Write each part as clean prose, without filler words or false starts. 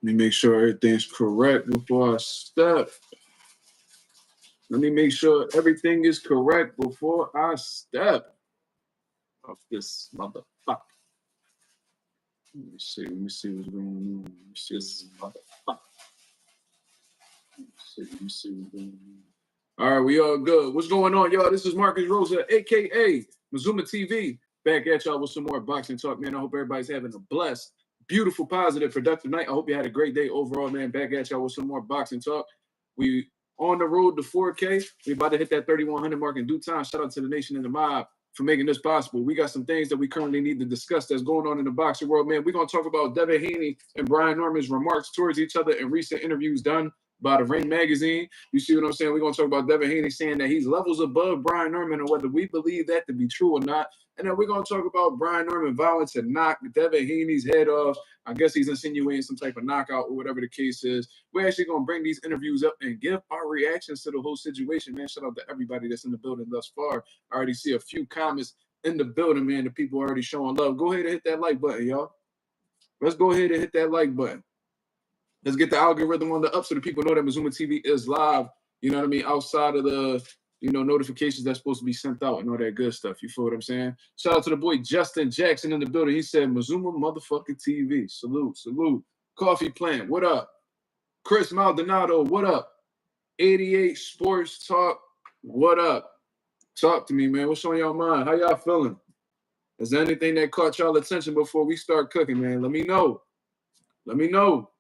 Let me make sure everything's correct before I step. Let me make sure everything is correct before I step off this motherfucker. Let me see what's going on. Let me see this motherfucker. Let me see what's going on. All right, we all good. What's going on, y'all? This is Marcus Rosa, aka Mazuma TV, back at y'all with some more boxing talk, man. I hope everybody's having a blessed, beautiful, positive, productive night. I hope you had a great day overall, man. Back at y'all with some more boxing talk. We on the road to 4K. We about to hit that 3,100 mark in due time. Shout out to the nation and the mob for making this possible. We got some things that we currently need to discuss that's going on in the boxing world, man. We're going to talk about Devin Haney and Brian Norman's remarks towards each other in recent interviews done by the Ring magazine. You see what I'm saying? We're going to talk about Devin Haney saying that he's levels above Brian Norman and whether we believe that to be true or not. And then we're going to talk about Brian Norman vowing to knock Devin Haney's head off. I guess he's insinuating some type of knockout or whatever the case is. We're actually going to bring these interviews up and give our reactions to the whole situation, man. Shout out to everybody that's in the building thus far. I already see a few comments in the building, man. The people are already showing love. Go ahead and hit that like button, y'all. Let's go ahead and hit that like button. Let's get the algorithm on the up so the people know that Mazuma TV is live, you know what I mean, outside of the, notifications that's supposed to be sent out and all that good stuff. You feel what I'm saying? Shout out to the boy Justin Jackson in the building. He said, Mazuma motherfucking TV. Salute, salute. Coffee Plant, what up? Chris Maldonado, what up? 88 Sports Talk, what up? Talk to me, man. What's on your mind? How y'all feeling? Is there anything that caught y'all attention before we start cooking, man? Let me know. Let me know.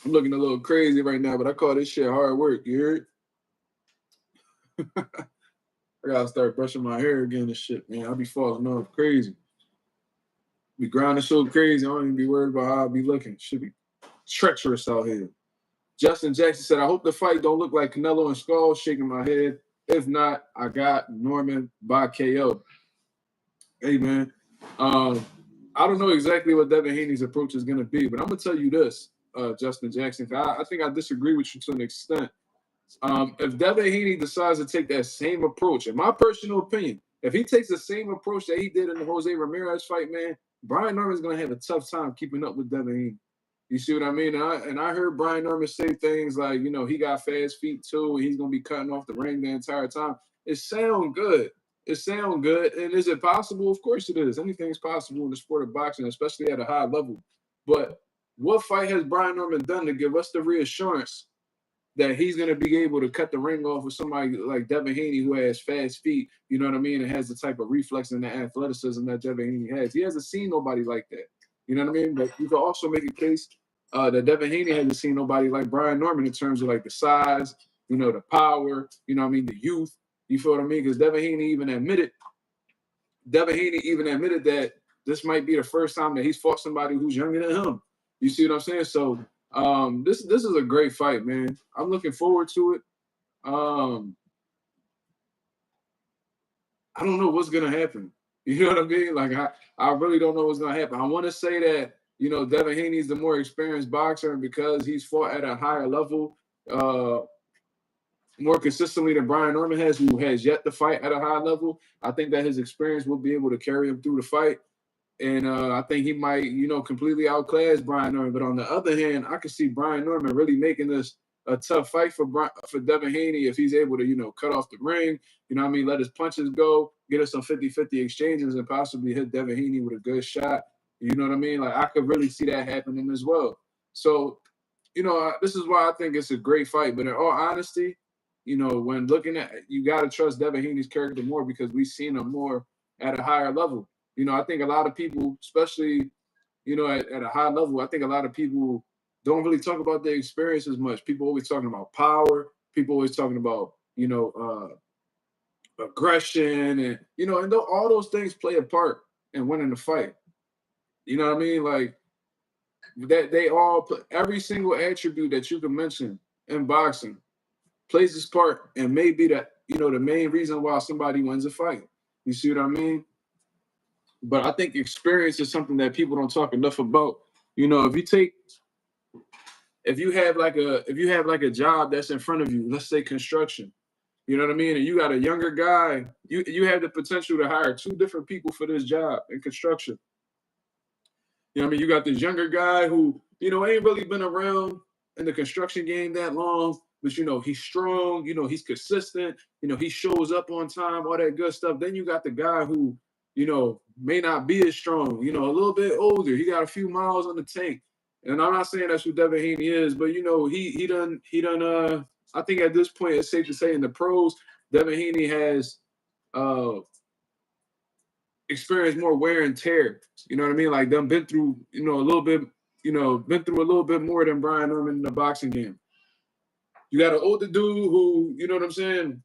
I'm looking a little crazy right now, but I call this shit hard work. You heard? I gotta start brushing my hair again and shit, man. I'll be falling off crazy. Be grinding so crazy, I don't even be worried about how I be looking. Should be treacherous out here. Justin Jackson said, I hope the fight don't look like Canelo and Skull, shaking my head. If not, I got Norman by KO. Hey, man. I don't know exactly what Devin Haney's approach is going to be, but I'm going to tell you this, Justin Jackson. I think I disagree with you to an extent. If Devin Haney decides to take that same approach, in my personal opinion, if he takes the same approach that he did in the Jose Ramirez fight, man, Brian Norman's going to have a tough time keeping up with Devin Haney. You see what I mean? And I heard Brian Norman say things like, he got fast feet too, and he's going to be cutting off the ring the entire time. It sounds good. It sounds good. And is it possible? Of course it is. Anything's possible in the sport of boxing, especially at a high level. But what fight has Brian Norman done to give us the reassurance that he's going to be able to cut the ring off with somebody like Devin Haney who has fast feet, you know what I mean, and has the type of reflex and the athleticism that Devin Haney has? He hasn't seen nobody like that. You know what I mean? But you can also make a case that Devin Haney hasn't seen nobody like Brian Norman in terms of like the size, the power, the youth. You feel what I mean? Because Devin Haney even admitted that this might be the first time that he's fought somebody who's younger than him. You see what I'm saying? So this is a great fight, man. I'm looking forward to it. I don't know what's gonna happen. You know what I mean? Like I really don't know what's gonna happen. I want to say that Devin Haney's the more experienced boxer, and because he's fought at a higher level, more consistently than Brian Norman has, who has yet to fight at a high level, I think that his experience will be able to carry him through the fight. And I think he might, completely outclass Brian Norman. But on the other hand, I could see Brian Norman really making this a tough fight for Devin Haney if he's able to, cut off the ring, let his punches go, get us some 50-50 exchanges, and possibly hit Devin Haney with a good shot. You know what I mean? Like, I could really see that happening as well. So, this is why I think it's a great fight. But in all honesty, when looking at, you got to trust Devin Haney's character more because we've seen him more at a higher level. I think a lot of people, especially, at a high level, I think a lot of people don't really talk about their experience as much. People always talking about power. People always talking about, aggression and, and all those things play a part in winning the fight. You know what I mean? Like, that they all, every single attribute that you can mention in boxing plays its part and may be the main reason why somebody wins a fight. You see what I mean? But I think experience is something that people don't talk enough about. If you have like a job that's in front of you, let's say construction, You know what I mean? And you got a younger guy. You have the potential to hire 2 different people for this job in construction. You know what I mean? You got this younger guy who, ain't really been around in the construction game that long, but he's strong, he's consistent, he shows up on time, all that good stuff. Then you got the guy who, may not be as strong, a little bit older. He got a few miles on the tank. And I'm not saying that's what Devin Haney is, but he done I think at this point it's safe to say in the pros, Devin Haney has experienced more wear and tear. You know what I mean? Like them been through, a little bit, been through a little bit more than Brian Norman in the boxing game. You got an older dude who, you know what I'm saying,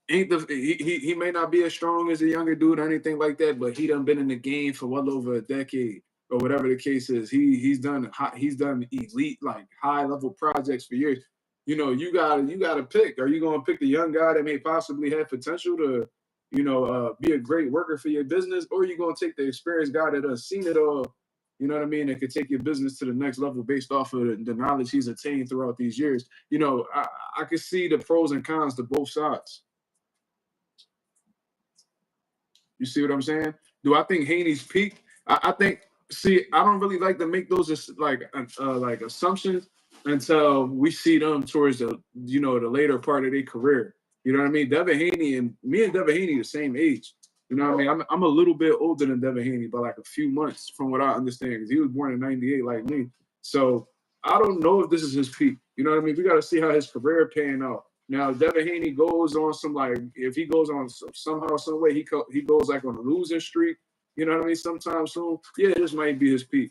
he may not be as strong as a younger dude or anything like that, but he done been in the game for well over a decade or whatever the case is. He's done elite, like high level projects for years. You gotta pick. Are you gonna pick the young guy that may possibly have potential to, be a great worker for your business, or are you gonna take the experienced guy that has seen it all, you know what I mean, and could take your business to the next level based off of the knowledge he's attained throughout these years? I could see the pros and cons to both sides. You see what I'm saying? Do I think Haney's peak? I think. See, I don't really like to make those like assumptions until we see them towards the the later part of their career. You know what I mean? Devin Haney and Devin Haney the same age. You know what I mean? I'm a little bit older than Devin Haney by like a few months, from what I understand, because he was born in '98 like me. So I don't know if this is his peak. You know what I mean? We got to see how his career paying out. Now, if Devin Haney goes on if he goes on somehow, some way, he goes like on a losing streak, you know what I mean, sometime soon, yeah, this might be his peak.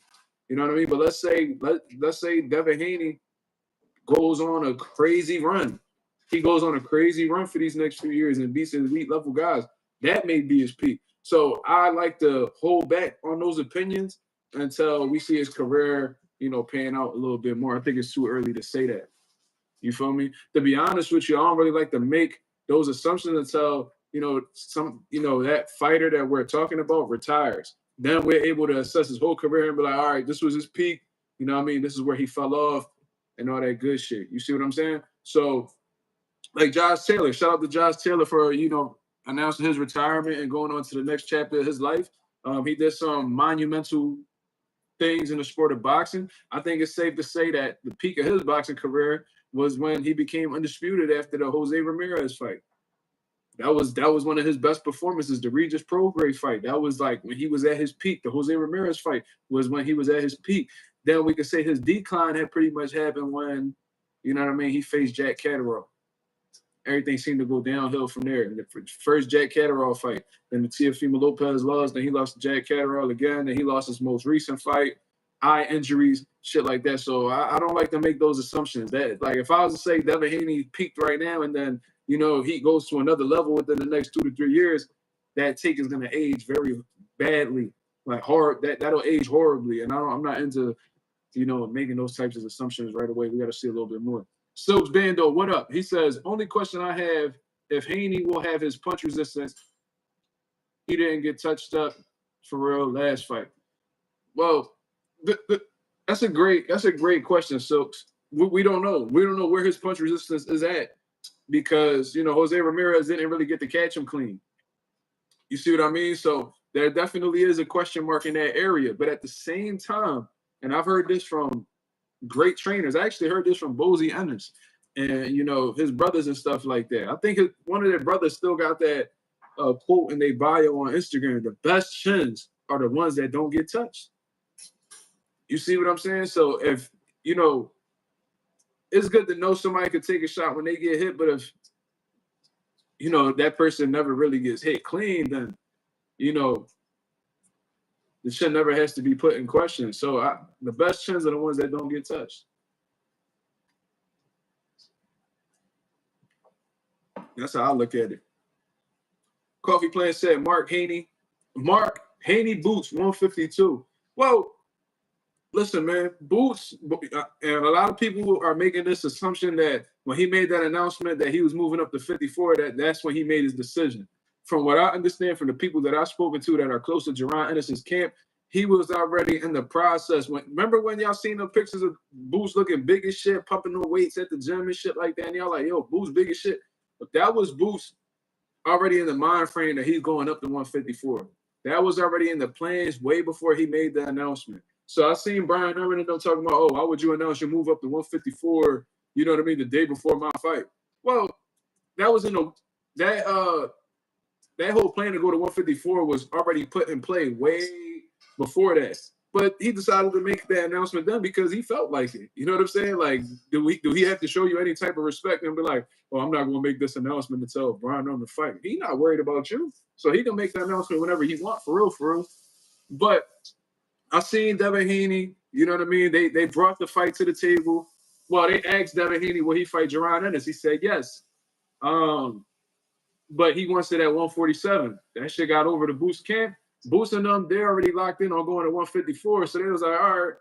You know what I mean? But let's say Devin Haney goes on a crazy run. He goes on a crazy run for these next few years and beats his elite level guys. That may be his peak. So I like to hold back on those opinions until we see his career, paying out a little bit more. I think it's too early to say that. You feel me? To be honest with you, I don't really like to make those assumptions until, that fighter that we're talking about retires. Then we're able to assess his whole career and be like, all right, this was his peak. You know what I mean? This is where he fell off and all that good shit. You see what I'm saying? So, like Josh Taylor, shout out to Josh Taylor for, announcing his retirement and going on to the next chapter of his life. He did some monumental things in the sport of boxing. I think it's safe to say that the peak of his boxing career was when he became undisputed after the Jose Ramirez fight. That was one of his best performances, the Regis Prograis fight. That was like when he was at his peak. The Jose Ramirez fight was when he was at his peak. Then we could say his decline had pretty much happened when, he faced Jack Catterall. Everything seemed to go downhill from there. The first Jack Catterall fight, then the Teofimo Lopez lost, then he lost to Jack Catterall again, then he lost his most recent fight, eye injuries, shit like that. So I don't like to make those assumptions. That, like, if I was to say Devin Haney peaked right now and then, he goes to another level within the next 2 to 3 years, that take is going to age very badly, like hard. That'll age horribly. And I'm not into, making those types of assumptions right away. We got to see a little bit more. Silks Bando, what up? He says, only question I have, if Haney will have his punch resistance, he didn't get touched up for real last fight. Well, that's a great question, Silks. We don't know. We don't know where his punch resistance is at because, Jose Ramirez didn't really get to catch him clean. You see what I mean? So there definitely is a question mark in that area. But at the same time, and I've heard this from great trainers. I actually heard this from Bozy Ennis and, his brothers and stuff like that. I think one of their brothers still got that quote in their bio on Instagram: the best chins are the ones that don't get touched. You see what I'm saying? So if, it's good to know somebody could take a shot when they get hit, but if, that person never really gets hit clean, then, the shit never has to be put in question. So the best chins are the ones that don't get touched. That's how I look at it. Coffee Plant said Mark Haney boots 152. Well, listen, man, boots, and a lot of people are making this assumption that when he made that announcement that he was moving up to 54, that's when he made his decision. From what I understand from the people that I've spoken to that are close to Jerron Ennis's camp, he was already in the process. Remember when y'all seen the pictures of Boots looking big as shit, pumping the weights at the gym and shit like that, and y'all like, yo, Boots big as shit. But that was Boots already in the mind frame that he's going up to 154. That was already in the plans way before he made the announcement. So I seen Brian Norman and them talking about, oh, why would you announce your move up to 154? You know what I mean? The day before my fight. Well, that was in the that whole plan to go to 154 was already put in play way before that. But he decided to make that announcement then because he felt like it. You know what I'm saying? Like, do he have to show you any type of respect and be like, oh, I'm not going to make this announcement until Brian Norman fight? He's not worried about you. So he can make the announcement whenever he wants, for real, for real. But I seen Devin Haney, you know what I mean? They brought the fight to the table. Well, they asked Devin Haney, will he fight Jerron Ennis? He said yes. But he wants it at 147. That shit got over to Boost camp. Boost and them, they're already locked in on going to 154. So they was like, all right,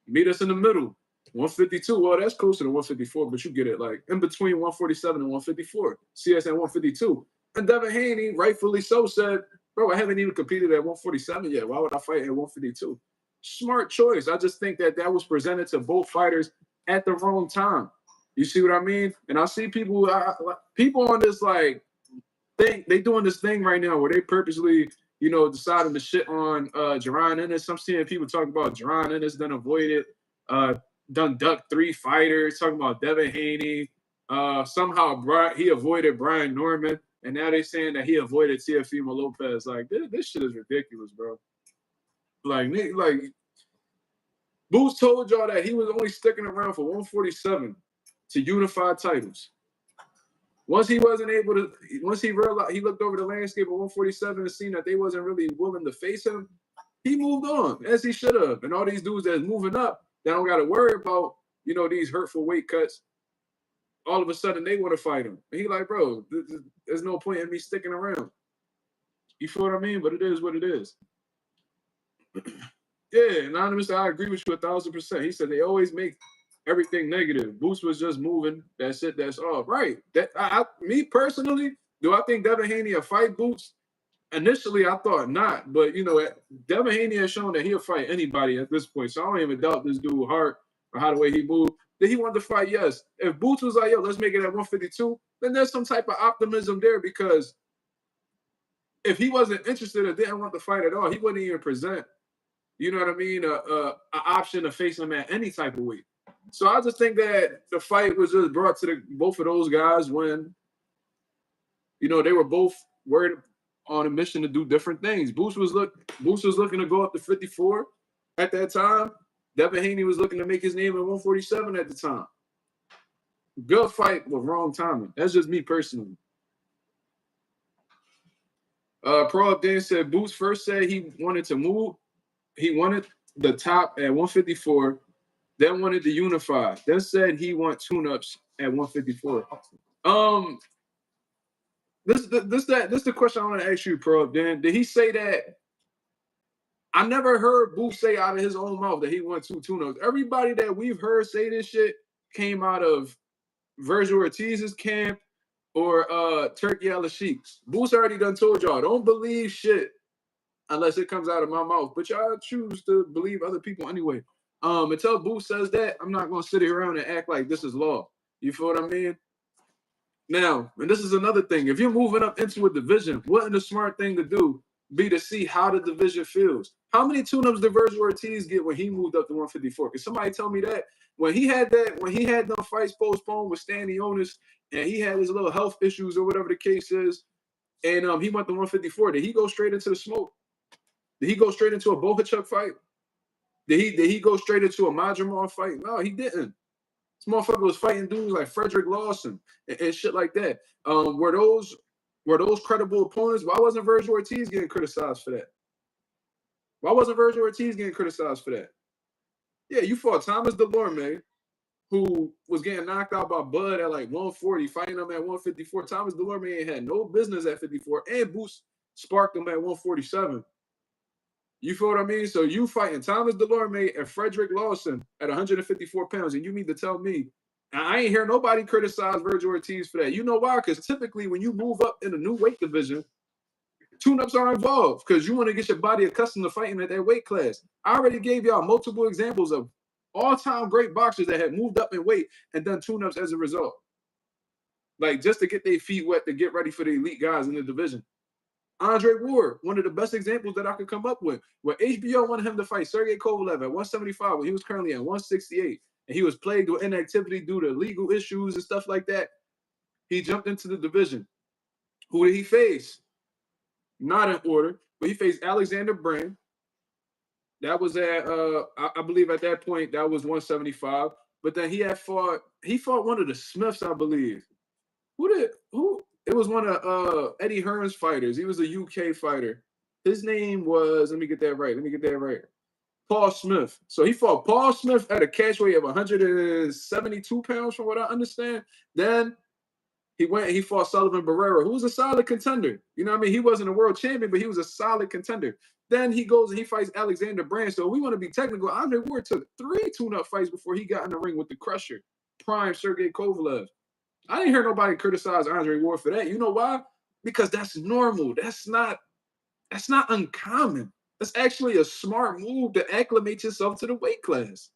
meet us in the middle. 152. Well, that's closer to 154, but you get it, like in between 147 and 154. See us at 152. And Devin Haney, rightfully so, said, bro, I haven't even competed at 147 yet. Why would I fight at 152? Smart choice. I just think that was presented to both fighters at the wrong time. You see what I mean? And I see people on this like thing, they doing this thing right now where they purposely, you know, deciding to shit on Jerron Ennis. I'm seeing people talking about Jerron Ennis done avoided, done ducked 3 fighters, talking about Devin Haney. Somehow he avoided Brian Norman, and now they're saying that he avoided Teofimo Lopez. Like, this shit is ridiculous, bro. Like Boots told y'all that he was only sticking around for 147 to unify titles. Once he realized, he looked over the landscape of 147 and seen that they wasn't really willing to face him, he moved on, as he should have. And all these dudes that's moving up, that don't got to worry about, you know, these hurtful weight cuts, all of a sudden they want to fight him. And he like, bro, there's no point in me sticking around. You feel what I mean? But it is what it is. Yeah, Anonymous, I agree with you 1,000%. He said they always make everything negative. Boost was just moving. That's it. That's all. Right. Me personally, do I think Devin Haney will fight Boots? Initially, I thought not. But, you know, Devin Haney has shown that he'll fight anybody at this point. So I don't even doubt this dude heart or how the way he moved. Did he want to fight? Yes. If Boots was like, yo, let's make it at 152, then there's some type of optimism there, because if he wasn't interested or didn't want to fight at all, he wouldn't even present, you know what I mean, an option to face him at any type of weight. So I just think that the fight was just brought to both of those guys when, you know, they were both worried on a mission to do different things. Boost was looking to go up to 54 at that time. Devin Haney was looking to make his name at 147 at the time. Good fight with wrong timing. That's just me personally. Pro Up Dan said Boots first said he wanted to move. He wanted the top at 154. Then wanted to unify. Then said he want tune-ups at 154. This the question I want to ask you, Pro. Dan, did he say that? I never heard Booth say out of his own mouth that he wants 2 tune-ups. Everybody that we've heard say this shit came out of Virgil Ortiz's camp or Turkey Al-Sheik's. Booth already done told y'all, don't believe shit unless it comes out of my mouth. But y'all choose to believe other people anyway. Until Booth says that, I'm not going to sit around and act like this is law. You feel what I mean? Now, and this is another thing. If you're moving up into a division, wouldn't the smart thing to do be to see how the division feels? How many tune-ups did Virgil Ortiz get when he moved up to 154? Can somebody tell me that? When he had no fights postponed with Stanley Onis and he had his little health issues or whatever the case is, and he went to 154, did he go straight into the smoke? Did he go straight into a Bohachuk fight? Did he go straight into a Mazuma fight? No, he didn't. This motherfucker was fighting dudes like Frederick Lawson and shit like that. Were those credible opponents? Why wasn't Virgil Ortiz getting criticized for that? Why wasn't Virgil Ortiz getting criticized for that? Yeah, you fought Thomas Delorme, who was getting knocked out by Bud at like 140, fighting him at 154. Thomas Delorme ain't had no business at 54, and Boost sparked him at 147. You feel what I mean? So you fighting Thomas Delorme and Frederick Lawson at 154 pounds, and you mean to tell me, and I ain't hear nobody criticize Virgil Ortiz for that. You know why? Because typically when you move up in a new weight division, Tune-ups are involved because you want to get your body accustomed to fighting at that weight class. I already gave y'all multiple examples of all-time great boxers that had moved up in weight and done tune-ups as a result. Like, just to get their feet wet to get ready for the elite guys in the division. Andre Ward, one of the best examples that I could come up with, where HBO wanted him to fight Sergey Kovalev at 175 when he was currently at 168, and he was plagued with inactivity due to legal issues and stuff like that. He jumped into the division. Who did he face? Not in order, but he faced Alexander Brand. That was at I believe at that point that was 175. But then he fought one of the Smiths, I believe. Who? It was one of Eddie Hearn's fighters. He was a UK fighter. His name was, let me get that right. Paul Smith. So he fought Paul Smith at a catch weight of 172 pounds, from what I understand. Then he fought Sullivan Barrera, who was a solid contender. You know what I mean? He wasn't a world champion, but he was a solid contender. Then he goes and he fights Alexander Brand. So we want to be technical. Andre Ward took 3 tune-up fights before he got in the ring with the Crusher, prime Sergey Kovalev. I didn't hear nobody criticize Andre Ward for that. You know why? Because that's normal. That's not uncommon. That's actually a smart move to acclimate yourself to the weight class.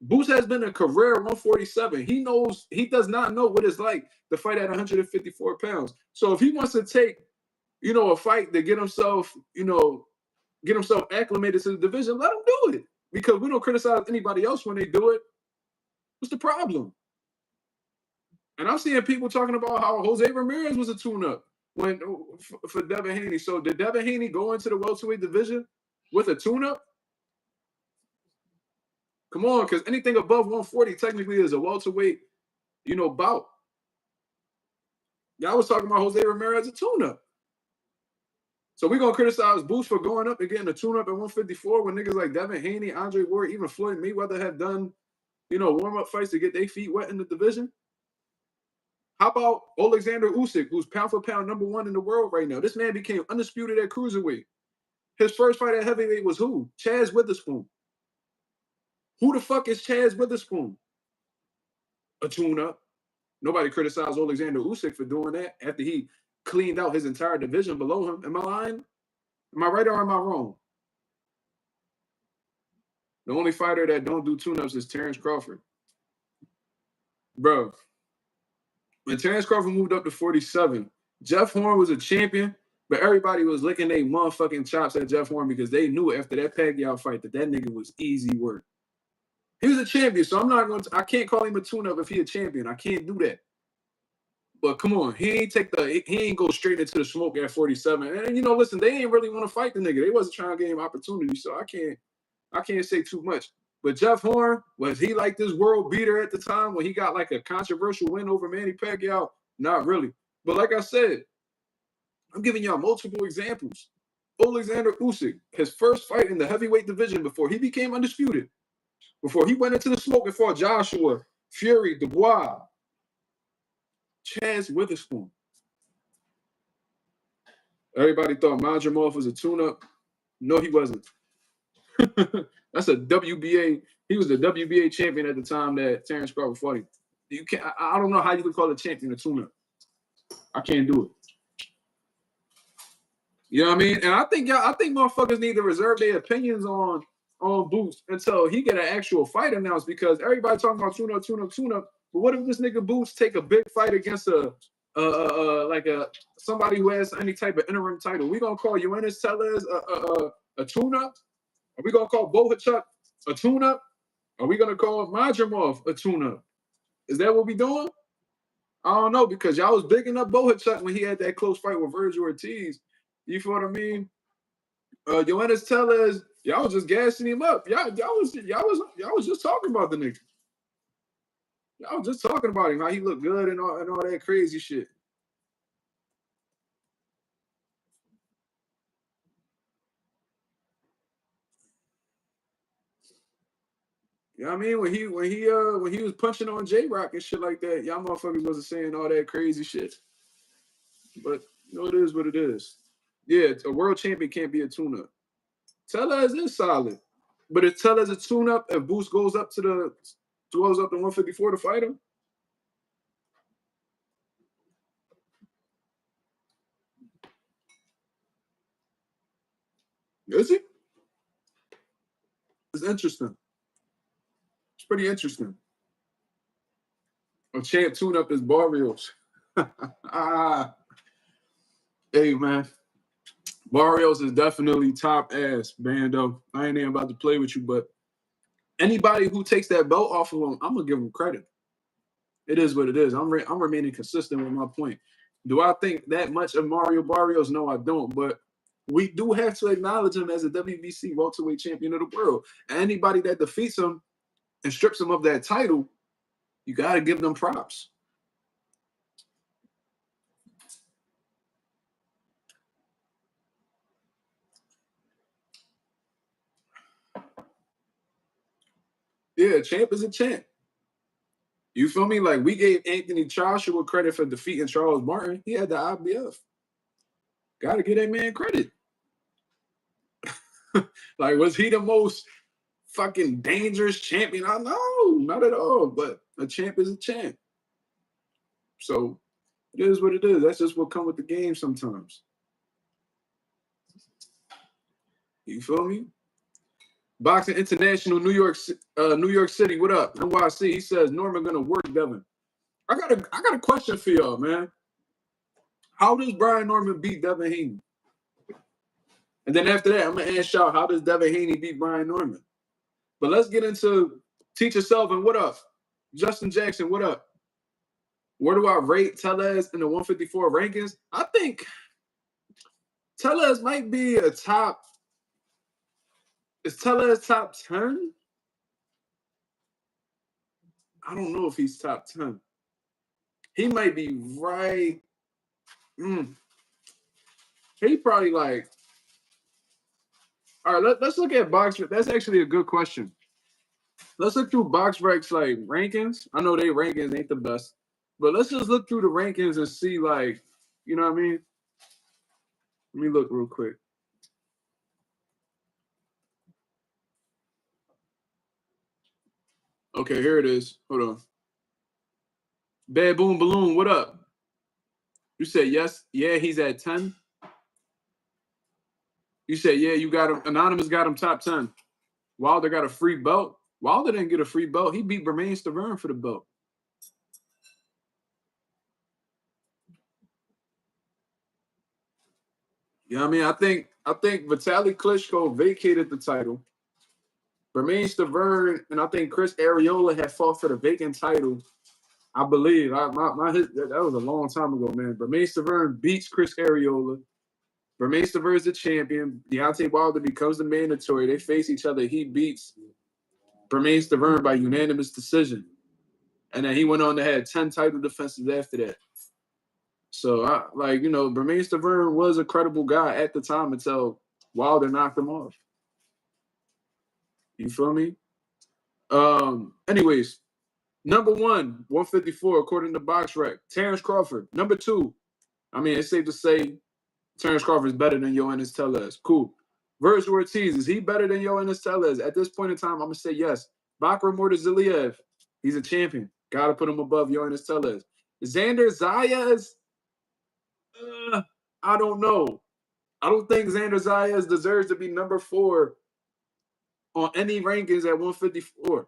Boots has been a career 147. He does not know what it's like to fight at 154 pounds. So if he wants to take, a fight to get himself acclimated to the division, let him do it. Because we don't criticize anybody else when they do it. What's the problem? And I'm seeing people talking about how Jose Ramirez was a tune-up for Devin Haney. So did Devin Haney go into the welterweight division with a tune-up? Come on, because anything above 140 technically is a welterweight, bout. Y'all was talking about Jose Ramirez as a tune-up. So we're going to criticize Boots for going up and getting a tune-up at 154 when niggas like Devin Haney, Andre Ward, even Floyd Mayweather have done, warm-up fights to get their feet wet in the division. How about Alexander Usyk, who's pound for pound #1 in the world right now? This man became undisputed at cruiserweight. His first fight at heavyweight was who? Chaz Witherspoon. Who the fuck is Chaz Witherspoon? A tune-up. Nobody criticized Alexander Usyk for doing that after he cleaned out his entire division below him. Am I lying? Am I right or am I wrong? The only fighter that don't do tune-ups is Terrence Crawford. Bro, when Terrence Crawford moved up to 47, Jeff Horn was a champion, but everybody was licking their motherfucking chops at Jeff Horn because they knew after that Pacquiao fight that nigga was easy work. He was a champion, so I can't call him a tune-up if he a champion. I can't do that. But come on, he ain't go straight into the smoke at 47. And listen, they ain't really want to fight the nigga. They wasn't trying to give him opportunity, so I can't say too much. But Jeff Horn, was he like this world beater at the time when he got like a controversial win over Manny Pacquiao? Not really. But like I said, I'm giving y'all multiple examples. Alexander Usyk, his first fight in the heavyweight division before he became undisputed, before he went into the smoke and fought Joshua, Fury, Dubois, Chaz Witherspoon. Everybody thought Mazuma was a tune-up. No, he wasn't. That's a WBA. He was the WBA champion at the time that Terrence Crawford fought him. You can't. I don't know how you could call a champion a tune-up. I can't do it. You know what I mean? And I think motherfuckers need to reserve their opinions on Boots until he get an actual fight announced, because everybody talking about tune-up. But what if this nigga Boots take a big fight against somebody who has any type of interim title? We gonna call Ennis a tune-up? Are we gonna call Bohachuk a tune-up? Are we gonna call Mazuma a tune-up? Is that what we doing? I don't know, because y'all was bigging up Bohachuk when he had that close fight with Virgil Ortiz. You feel what I mean? Joannis Tellez, y'all was just gassing him up. Y'all was just talking about the nigga. Y'all was just talking about him, how he looked good and all that crazy shit. You know what I mean? When he was punching on J-Rock and shit like that, y'all motherfuckers wasn't saying all that crazy shit. But it is what it is. Yeah, a world champion can't be a tune-up. Tellez is solid. But if Tellez a tune-up, if Boost goes up to 154 to fight him, Is he? It's interesting. It's pretty interesting. A champ tune-up is Barrios. Hey, man. Barrios is definitely top ass, Bando. I ain't even about to play with you, but anybody who takes that belt off of him, I'm going to give him credit. It is what it is. I'm remaining consistent with my point. Do I think that much of Mario Barrios? No, I don't. But we do have to acknowledge him as a WBC welterweight champion of the world. And anybody that defeats him and strips him of that title, you got to give them props. Yeah, champ is a champ. You feel me? Like, we gave Anthony Joshua credit for defeating Charles Martin. He had the IBF. Got to give that man credit. Like, was he the most fucking dangerous champion? I know, not at all. But a champ is a champ. So it is what it is. That's just what comes with the game sometimes. You feel me? Boxing International, New York City. What up? NYC. He says Norman gonna work Devin. I got a question for y'all, man. How does Brian Norman beat Devin Haney? And then after that, I'm gonna ask y'all, how does Devin Haney beat Brian Norman? But let's get into Teacher Selvin. What up? Justin Jackson. What up? Where do I rate Tellez in the 154 rankings? I think Tellez might be a top. Is Tellez top 10? I don't know if he's top 10. He might be right. He probably like. All right, let's look at box. That's actually a good question. Let's look through BoxRec's like rankings. I know they rankings ain't the best, but let's just look through the rankings and see, like, you know what I mean? Let me look real quick. Okay, here it is. Hold on. Bad Boom Balloon, what up? You said yes. Yeah, he's at 10. You said, yeah, you got him. Anonymous got him top 10. Wilder got a free belt. Wilder didn't get a free belt. He beat Bermain Stavern for the belt. You know what I mean? I think Vitaly Klitschko vacated the title. Bermain Stavern and I think Chris Arreola had fought for the vacant title. I believe. That was a long time ago, man. Bermain Stavern beats Chris Arreola. Bermain Stavern is the champion. Deontay Wilder becomes the mandatory. They face each other. He beats Bermain Stavern by unanimous decision. And then he went on to have 10 title defenses after that. So, Bermain Stavern was a credible guy at the time until Wilder knocked him off. You feel me? Anyways, number 1, 154, according to BoxRec, Terrence Crawford. Number 2, I mean, it's safe to say Terrence Crawford is better than Ennis Tellez. Cool. Virgil Ortiz, is he better than Ennis Tellez? At this point in time, I'm going to say yes. Bakram Murtazaliev, he's a champion. Got to put him above Ennis Tellez. Xander Zayas, I don't know. I don't think Xander Zayas deserves to be number 4 on any rankings at 154.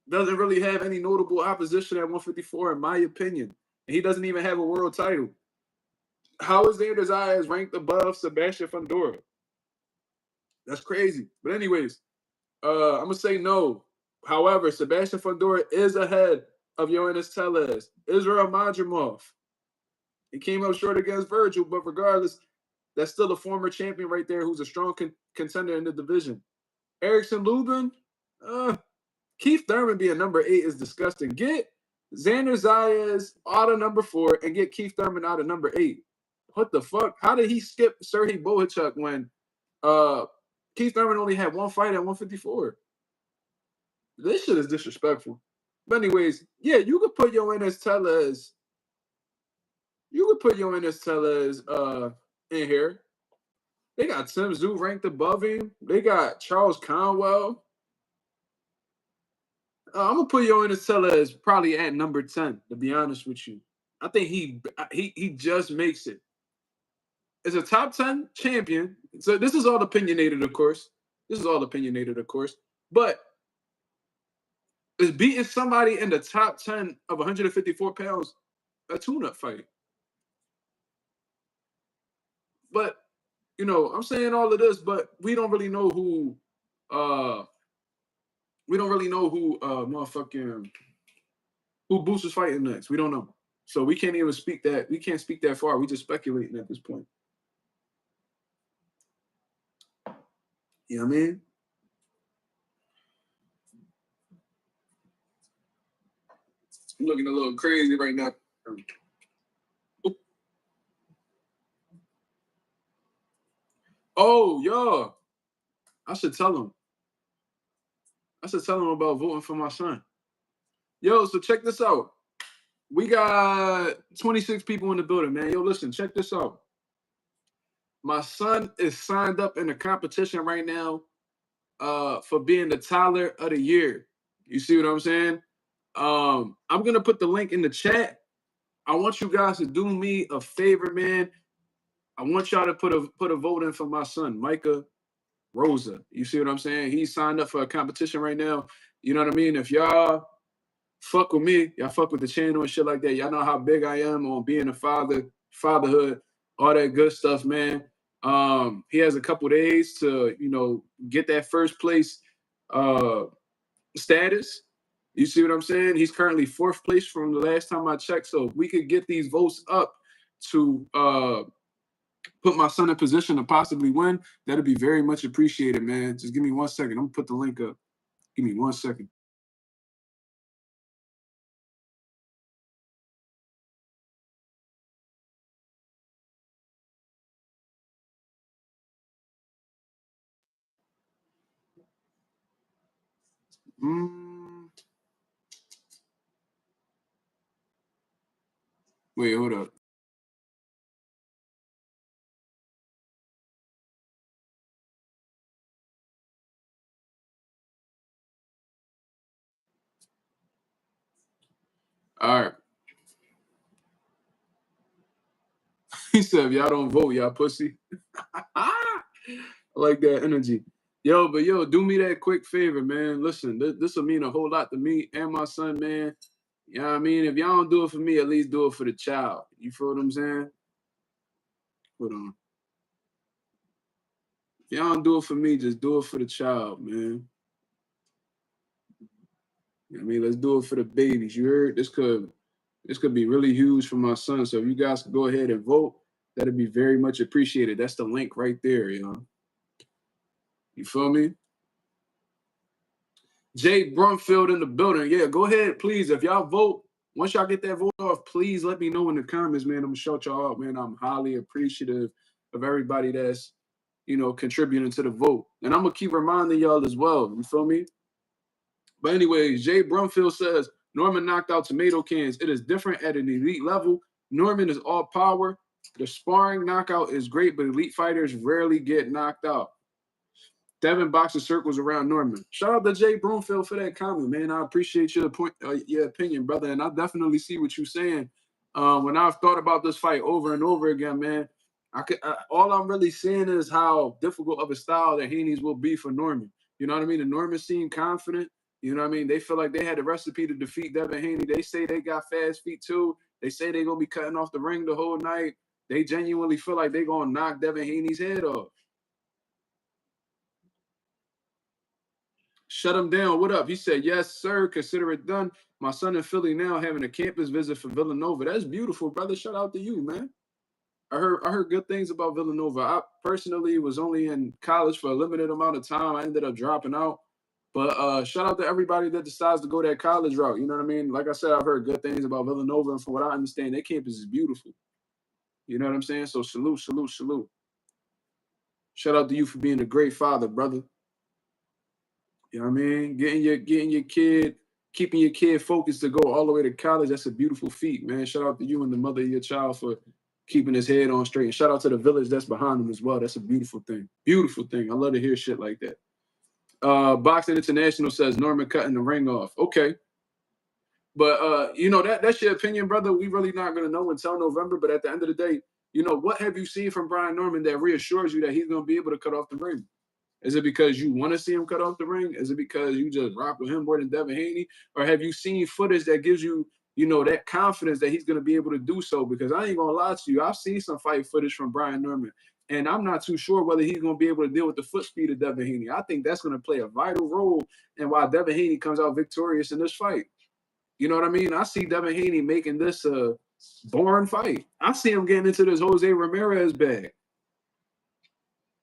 Doesn't really have any notable opposition at 154, in my opinion. And he doesn't even have a world title. How is Xander Zayas ranked above Sebastian Fundora? That's crazy. But anyways, I'm going to say no. However, Sebastian Fundora is ahead of Ennis Tellez. Israel Madrimov. He came up short against Virgil, but regardless, that's still a former champion right there who's a strong contender in the division. Erickson Lubin, Keith Thurman being number 8 is disgusting. Get Xander Zayas out of number 4 and get Keith Thurman out of number 8. What the fuck? How did he skip Serhii Bohachuk when Keith Thurman only had 1 fight at 154? This shit is disrespectful. But anyways, yeah, you could put Ennis Tellez. You could put Ennis Tellez in here. They got Tim Tszyu ranked above him. They got Charles Conwell. I'm gonna put Ennis Tellez probably at number 10. To be honest with you, I think he just makes it. is a top 10 champion. So this is all opinionated, of course. This is all opinionated, of course. But is beating somebody in the top 10 of 154 pounds a tune-up fight? But I'm saying all of this, but we don't really know who motherfucking who Boots is fighting next. We don't know. So we can't even speak that. We can't speak that far. We just speculating at this point. You know what I mean? I'm looking a little crazy right now. Oh, yo. I should tell him. About voting for my son. Yo, so check this out. We got 26 people in the building, man. Yo, listen, check this out. My son is signed up in a competition right now for being the Tyler of the Year. You see what I'm saying? I'm gonna put the link in the chat. I want you guys to do me a favor, man. I want y'all to put a vote in for my son, Micah Rosa. You see what I'm saying? He's signed up for a competition right now. You know what I mean? If y'all fuck with me, y'all fuck with the channel and shit like that. Y'all know how big I am on being a father, fatherhood, all that good stuff, man. He has a couple days to, get that first place status. You see what I'm saying? He's currently 4th place from the last time I checked. So if we could get these votes up to put my son in position to possibly win, that'd be very much appreciated, man. Just give me 1 second. I'm gonna put the link up. Give me 1 second. Wait, hold up. All right. He said, if y'all don't vote, y'all pussy. I like that energy. Yo, do me that quick favor, man. Listen, this will mean a whole lot to me and my son, man. You know what I mean? If y'all don't do it for me, at least do it for the child. You feel what I'm saying? Hold on. If y'all don't do it for me, just do it for the child, man. You know what I mean? Let's do it for the babies. You heard? This could be really huge for my son. So if you guys could go ahead and vote, that'd be very much appreciated. That's the link right there, You feel me? Jay Brumfield in the building. Yeah, go ahead, please. If y'all vote, once y'all get that vote off, please let me know in the comments, man. I'm gonna shout y'all out, man. I'm highly appreciative of everybody that's, contributing to the vote. And I'm gonna keep reminding y'all as well. You feel me? But anyways, Jay Brumfield says Norman knocked out tomato cans. It is different at an elite level. Norman is all power. The sparring knockout is great, but elite fighters rarely get knocked out. Devin boxing circles around Norman. Shout out to Jay Broomfield for that comment, man. I appreciate your opinion, brother, and I definitely see what you're saying. When I've thought about this fight over and over again, man, all I'm really seeing is how difficult of a style that Haney's will be for Norman. You know what I mean? The Norman seem confident. You know what I mean? They feel like they had the recipe to defeat Devin Haney. They say they got fast feet too. They say they're gonna be cutting off the ring the whole night. They genuinely feel like they're gonna knock Devin Haney's head off. Shut him down. What up? He said, yes, sir. Consider it done. My son in Philly now having a campus visit for Villanova. That's beautiful, brother. Shout out to you, man. I heard good things about Villanova. I personally was only in college for a limited amount of time. I ended up dropping out. But shout out to everybody that decides to go that college route. You know what I mean? Like I said, I've heard good things about Villanova, and from what I understand, their campus is beautiful. You know what I'm saying? So salute, salute, salute. Shout out to you for being a great father, brother. You know what I mean? Getting your kid, keeping your kid focused to go all the way to college. That's a beautiful feat, man. Shout out to you and the mother of your child for keeping his head on straight. And shout out to the village that's behind him as well. That's a beautiful thing. Beautiful thing. I love to hear shit like that. Boxing International says Norman cutting the ring off. Okay. But that's your opinion, brother. We really not gonna know until November. But at the end of the day, You know, what have you seen from Brian Norman that reassures you that he's going to be able to cut off the ring? Is it because you want to see him cut off the ring? Is it because you just rock with him more than Devin Haney? Or have you seen footage that gives you, you know, that confidence that he's going to be able to do so? Because I ain't going to lie to you. I've seen some fight footage from Brian Norman, and I'm not too sure whether he's going to be able to deal with the foot speed of Devin Haney. I think that's going to play a vital role in why Devin Haney comes out victorious in this fight. You know what I mean? I see Devin Haney making this a boring fight. I see him getting into this Jose Ramirez bag.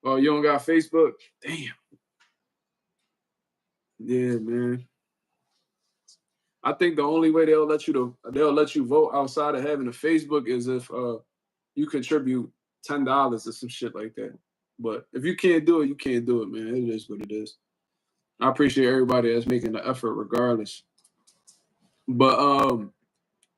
Oh, you don't got Facebook? Damn. Yeah, man. I think the only way they'll let you vote outside of having a Facebook is if you contribute $10 or some shit like that. But if you can't do it, you can't do it, man. It is what it is. I appreciate everybody that's making the effort regardless. But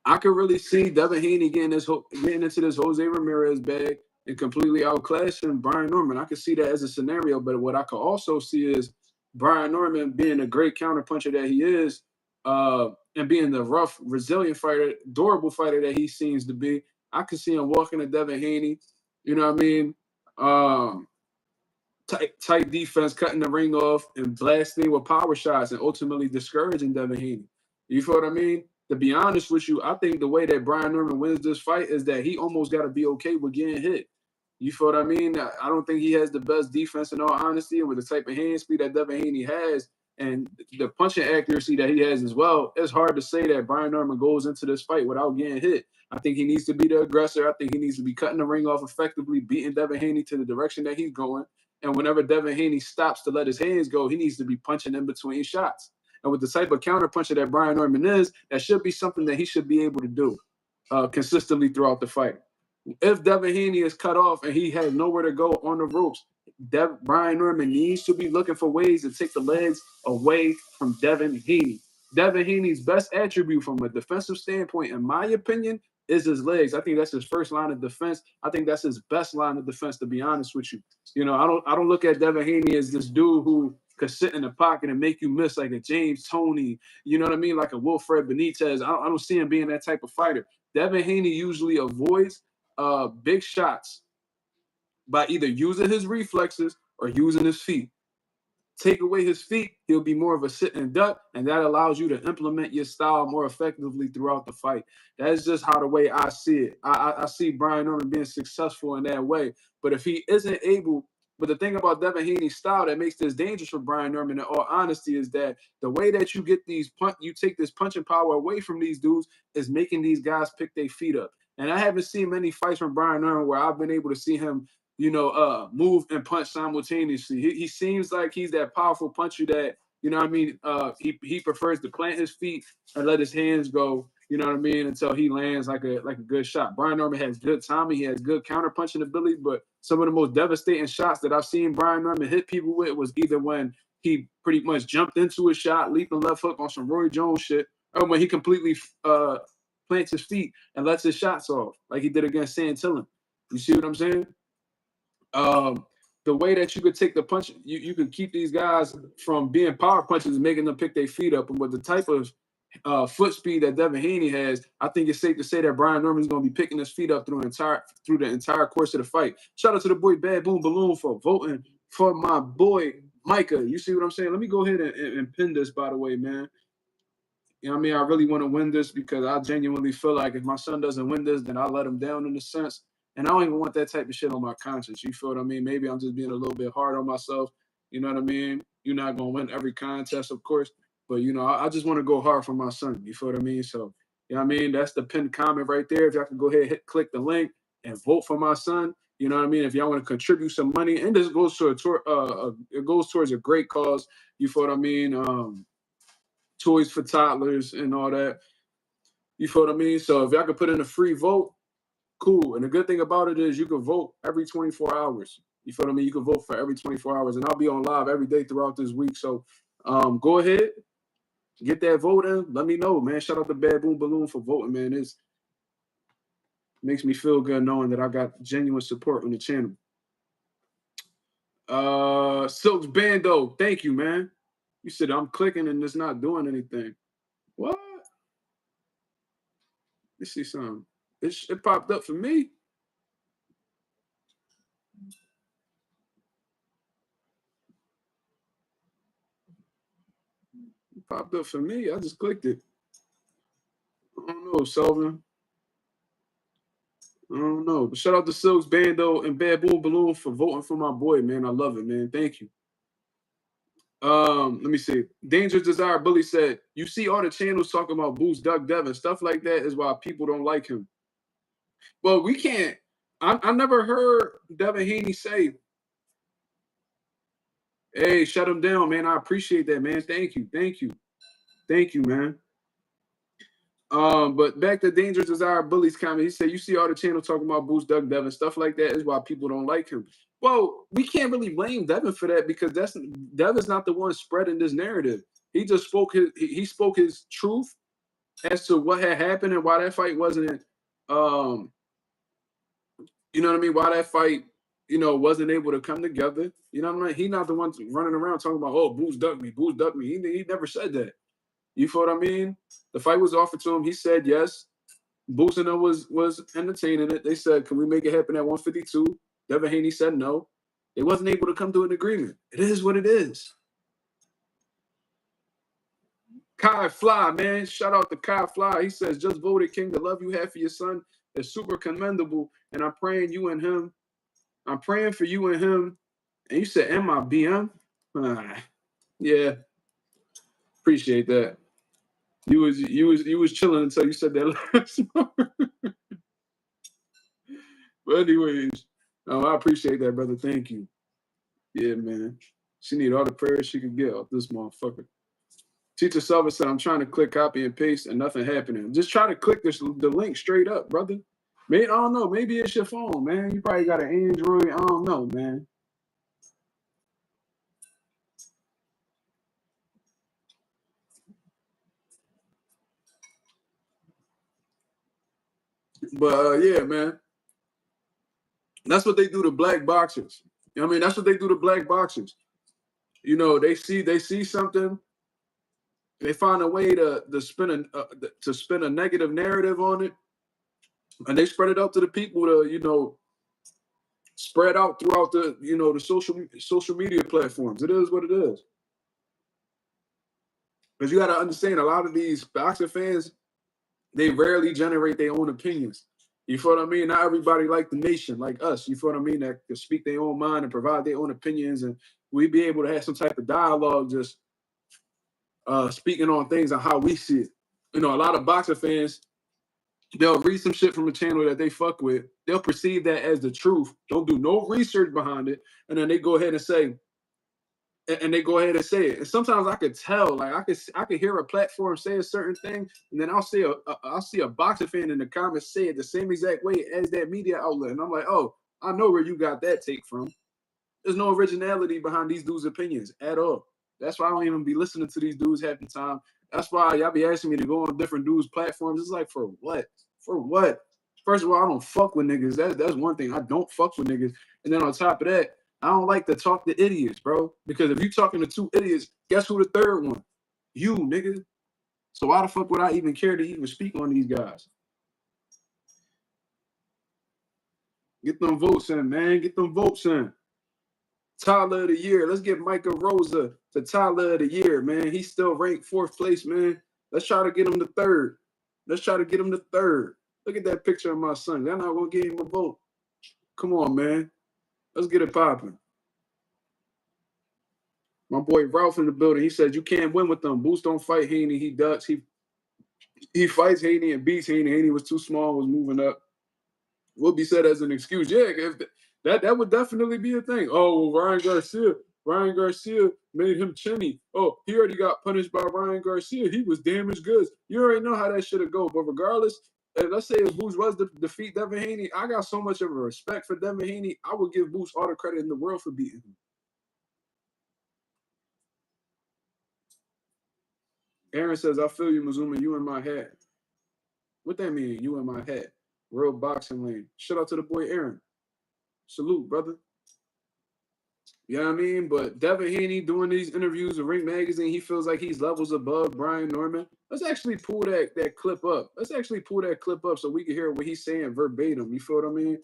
I could really see Devin Haney getting into this Jose Ramirez bag and completely outclassing Brian Norman. I could see that as a scenario, but what I could also see is Brian Norman being a great counterpuncher that he is, and being the rough, resilient fighter, durable fighter that he seems to be. I could see him walking to Devin Haney, you know what I mean? Tight defense, cutting the ring off and blasting with power shots and ultimately discouraging Devin Haney. You feel what I mean? To be honest with you, I think the way that Brian Norman wins this fight is that he almost got to be okay with getting hit. You feel what I mean? I don't think he has the best defense in all honesty, and with the type of hand speed that Devin Haney has and the punching accuracy that he has as well, it's hard to say that Brian Norman goes into this fight without getting hit. I think he needs to be the aggressor. I think he needs to be cutting the ring off effectively, beating Devin Haney to the direction that he's going. And whenever Devin Haney stops to let his hands go, he needs to be punching in between shots. And with the type of counterpuncher that Brian Norman is, that should be something that he should be able to do consistently throughout the fight. If Devin Haney is cut off and he has nowhere to go on the ropes, Brian Norman needs to be looking for ways to take the legs away from Devin Haney. Devin Haney's best attribute from a defensive standpoint, in my opinion, is his legs. I think that's his first line of defense. I think that's his best line of defense, to be honest with you. You know, I don't look at Devin Haney as this dude who could sit in the pocket and make you miss like a James Toney, you know what I mean, like a Wilfred Benitez. I don't see him being that type of fighter. Devin Haney usually avoids big shots by either using his reflexes or using his feet. Take away his feet, he'll be more of a sit and duck, and that allows you to implement your style more effectively throughout the fight. That's just how the way I see it. I see Brian Norman being successful in that way. But if he isn't able, but the thing about Devin Haney's style that makes this dangerous for Brian Norman, in all honesty, is that the way that you get you take this punching power away from these dudes is making these guys pick their feet up. And I haven't seen many fights from Brian Norman where I've been able to see him, you know, move and punch simultaneously. He seems like he's that powerful puncher that, you know what I mean, he prefers to plant his feet and let his hands go, you know what I mean, until he lands like a good shot. Brian Norman has good timing. He has good counter punching ability, but some of the most devastating shots that I've seen Brian Norman hit people with was either when he pretty much jumped into a shot, leaping left hook on some Roy Jones shit, or when he completely plants his feet and lets his shots off, like he did against Santillan. You see what I'm saying? The way that you could take the punch, you could keep these guys from being power punches and making them pick their feet up. And with the type of foot speed that Devin Haney has, I think it's safe to say that Brian Norman is going to be picking his feet up through the entire course of the fight. Shout out to the boy Bad Boom Balloon for voting for my boy Micah. You see what I'm saying? Let me go ahead and pin this, by the way, man. You know what I mean? I really want to win this because I genuinely feel like if my son doesn't win this, then I let him down in a sense. And I don't even want that type of shit on my conscience. You feel what I mean? Maybe I'm just being a little bit hard on myself. You know what I mean? You're not going to win every contest, of course. But, you know, I just want to go hard for my son. You feel what I mean? So, you know what I mean? That's the pinned comment right there. If y'all can go ahead, click the link and vote for my son. You know what I mean? If y'all want to contribute some money, and this goes to it goes towards a great cause. You feel what I mean? Toys for toddlers and all that. You feel what I mean? So if y'all could put in a free vote, cool. And the good thing about it is you can vote every 24 hours. You feel what I mean? You can vote for every 24 hours. And I'll be on live every day throughout this week. So go ahead, get that vote in. Let me know, man. Shout out to Bad Boom Balloon for voting, man. It makes me feel good knowing that I got genuine support on the channel. Silks Bando, thank you, man. You said I'm clicking and it's not doing anything. What? Let's see something. It popped up for me. Popped up for me. I just clicked it. I don't know, Selvin. I don't know. But shout out to Silks, Bando, and Bad Boom Balloon for voting for my boy, man. I love it, man. Thank you. Let me see. Dangerous Desire Bully said, you see all the channels talking about Boost Duck Devin. Stuff like that is why people don't like him. Well, we can't. I never heard Devin Haney say, hey, shut him down, man. I appreciate that, man. Thank you. Thank you. Thank you, man. But back to Dangerous Desire Bully's comment. He said, you see all the channels talking about Boost Duck Devin. Stuff like that is why people don't like him. Well, we can't really blame Devin for that because Devin's not the one spreading this narrative. He just spoke he spoke his truth as to what had happened and why that fight wasn't you know what I mean, why that fight, wasn't able to come together. You know what I mean? He's not the one running around talking about, oh, Boost duck me, Boost duck me. He never said that. You feel what I mean? The fight was offered to him. He said yes. Boost and them was entertaining it. They said, can we make it happen at 152? Devin Haney said no. They wasn't able to come to an agreement. It is what it is. Kai Fly, man. Shout out to Kai Fly. He says, just voted King. The love you have for your son is super commendable. And I'm praying you and him. I'm praying for you and him. And you said, am I BM? Yeah. Appreciate that. You was chilling until you said that last part. But anyways, I appreciate that, brother. Thank you. Yeah, man. She need all the prayers she could get off this motherfucker. Teacher Silver said, I'm trying to click copy and paste and nothing happening. Just try to click the link straight up, brother. Maybe, I don't know. Maybe it's your phone, man. You probably got an Android. I don't know, man. But yeah, man. That's what they do to black boxers. You know what I mean? That's what they do to black boxers. They see something, they find a way to spin a negative narrative on it, and they spread it out to the people to spread out throughout the social media platforms. It is what it is. Because you got to understand, a lot of these boxer fans, they rarely generate their own opinions. You feel what I mean? Not everybody like the nation, like us. You feel what I mean? That can speak their own mind and provide their own opinions, and we be able to have some type of dialogue, just speaking on things and how we see it. A lot of boxer fans, they'll read some shit from a channel that they fuck with. They'll perceive that as the truth. Don't do no research behind it, and then they go ahead and say, it. And sometimes I could tell, like I could hear a platform say a certain thing, and then I'll see a boxer fan in the comments say it the same exact way as that media outlet, and I'm like, oh, I know where you got that take from. There's no originality behind these dudes' opinions at all. That's why I don't even be listening to these dudes half the time. That's why y'all be asking me to go on different dudes' platforms. It's like, for what? For what? First of all, I don't fuck with niggas. That's one thing. I don't fuck with niggas. And then on top of that, I don't like to talk to idiots, bro. Because if you talking to two idiots, guess who the third one? You, nigga. So why the fuck would I even care to even speak on these guys? Get them votes in, man. Get them votes in. Tyler of the year. Let's get Micah Rosa to Tyler of the year, man. He's still ranked 4th place, man. Let's try to get him to 3rd. Let's try to get him to 3rd. Look at that picture of my son. They're not going to give him a vote. Come on, man. Let's get it popping. My boy Ralph in the building. He said, you can't win with them. Boost don't fight Haney. He ducks. He fights Haney and beats Haney. Haney was too small, was moving up. Will be said as an excuse. Yeah, if that would definitely be a thing. Oh, well, Ryan Garcia made him chinny. Oh, he already got punished by Ryan Garcia. He was damaged goods. You already know how that should have go. But regardless, let's say if Boost was to defeat Devin Haney, I got so much of a respect for Devin Haney. I would give Boost all the credit in the world for beating him. Aaron says, I feel you, Mazuma. You in my head. What that mean? You in my head. Real boxing lane. Shout out to the boy Aaron. Salute, brother. You know what I mean? But Devin Haney doing these interviews with Ring Magazine, he feels like he's levels above Brian Norman. Let's actually pull that clip up. Let's actually pull that clip up so we can hear what he's saying verbatim. You feel what I mean?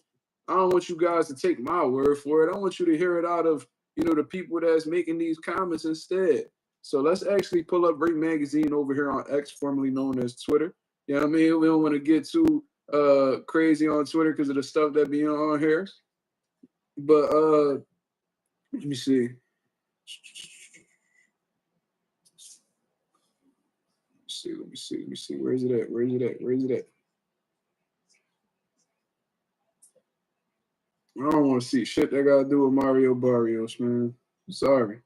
I don't want you guys to take my word for it. I want you to hear it out of, you know, the people that's making these comments instead. So let's actually pull up Break Magazine over here on X, formerly known as Twitter. You know what I mean? We don't want to get too crazy on Twitter because of the stuff that be on here. But let me see. Let me see. Where is it at? I don't want to see shit that got to do with Mario Barrios, man. Sorry.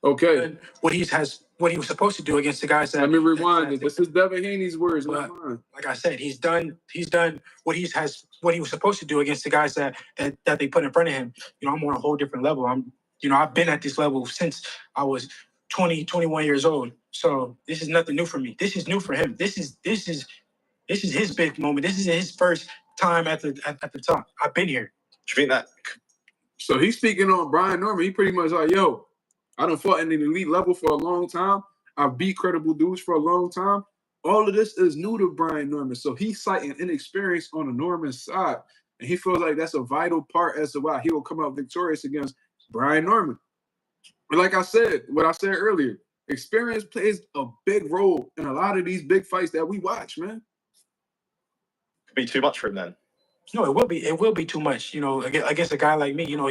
Okay. What he was supposed to do against the guys that. Let me rewind it. This is Devin Haney's words, not mine. Like I said, he's done what he was supposed to do against the guys that they put in front of him. You know, I'm on a whole different level. I've been at this level since I was 20, 21 years old. So this is nothing new for me. This is new for him. This is his big moment. This is his first time at the top. I've been here. Do you think that? So he's speaking on Brian Norman. He pretty much like, yo, I done fought in an elite level for a long time. I've beat credible dudes for a long time. All of this is new to Brian Norman. So he's citing inexperience on the Norman side. And he feels like that's a vital part as to why he will come out victorious against Brian Norman. But like I said, what I said earlier, experience plays a big role in a lot of these big fights that we watch, man. Could be too much for him then. No, it will be too much. You know, against a guy like me, you know,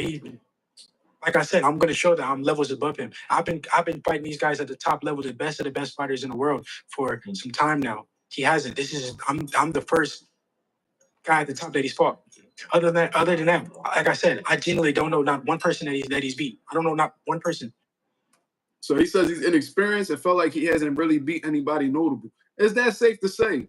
like I said, I'm going to show that I'm levels above him. I've been fighting these guys at the top level, the best of the best fighters in the world for some time now. He hasn't. I'm the first guy at the top that he's fought. Other than that, like I said, I genuinely don't know not one person that he's beat. I don't know not one person. So he says he's inexperienced and felt like he hasn't really beat anybody notable. Is that safe to say?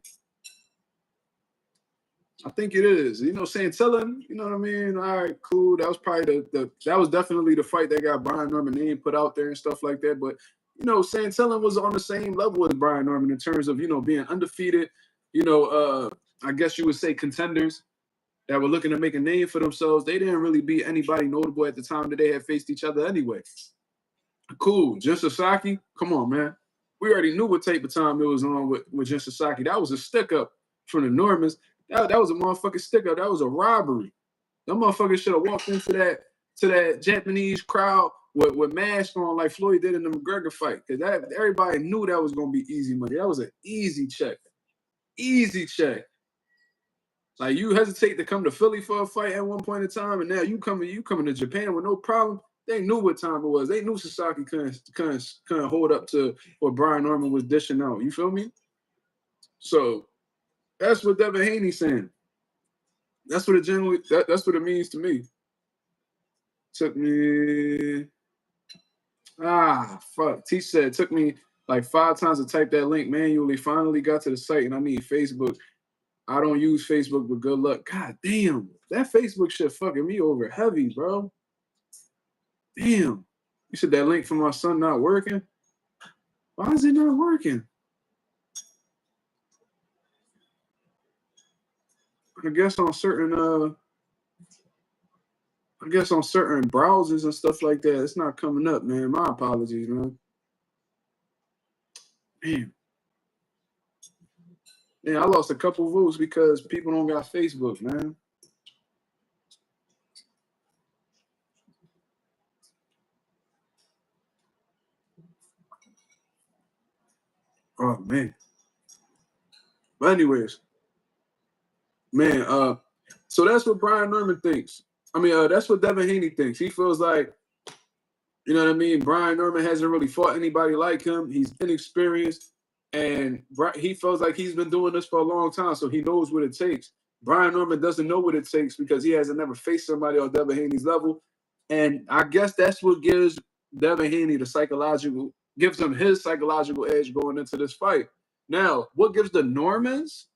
I think it is. You know, Santillin, you know what I mean? All right, cool. That was probably that was definitely the fight that got Brian Norman name put out there and stuff like that. But, you know, Santillin was on the same level as Brian Norman in terms of, you know, being undefeated, you know, I guess you would say contenders that were looking to make a name for themselves. They didn't really beat anybody notable at the time that they had faced each other anyway. Cool. Jin Sasaki, come on, man. We already knew what type of time it was on with Jin Sasaki. That was a stick-up from the Normans. That was a motherfucking stick-up. That was a robbery. Them motherfuckers should have walked into that Japanese crowd with masks on like Floyd did in the McGregor fight. Because everybody knew that was going to be easy money. That was an easy check. Easy check. Like, you hesitate to come to Philly for a fight at one point in time, and now you coming to Japan with no problem. They knew what time it was. They knew Sasaki couldn't hold up to what Brian Norman was dishing out. You feel me? So that's what Devin Haney's saying. That's what that's what it means to me. Took me T said it took me like 5 times to type that link manually. Finally got to the site and I need Facebook. I don't use Facebook, but good luck. God damn, that Facebook shit fucking me over heavy, bro. Damn. You said that link for my son not working? Why is it not working? I guess on certain browsers and stuff like that, it's not coming up, man. My apologies, man. Damn. Yeah, I lost a couple votes because people don't got Facebook, man. Oh man. But anyways, man, so that's what Brian Norman thinks. I mean, that's what Devin Haney thinks. He feels like, you know what I mean? Brian Norman hasn't really fought anybody like him. He's inexperienced, and he feels like he's been doing this for a long time, so he knows what it takes. Brian Norman doesn't know what it takes because he hasn't never faced somebody on Devin Haney's level, and I guess that's what gives Devin Haney gives him his psychological edge going into this fight. Now, what gives the Normans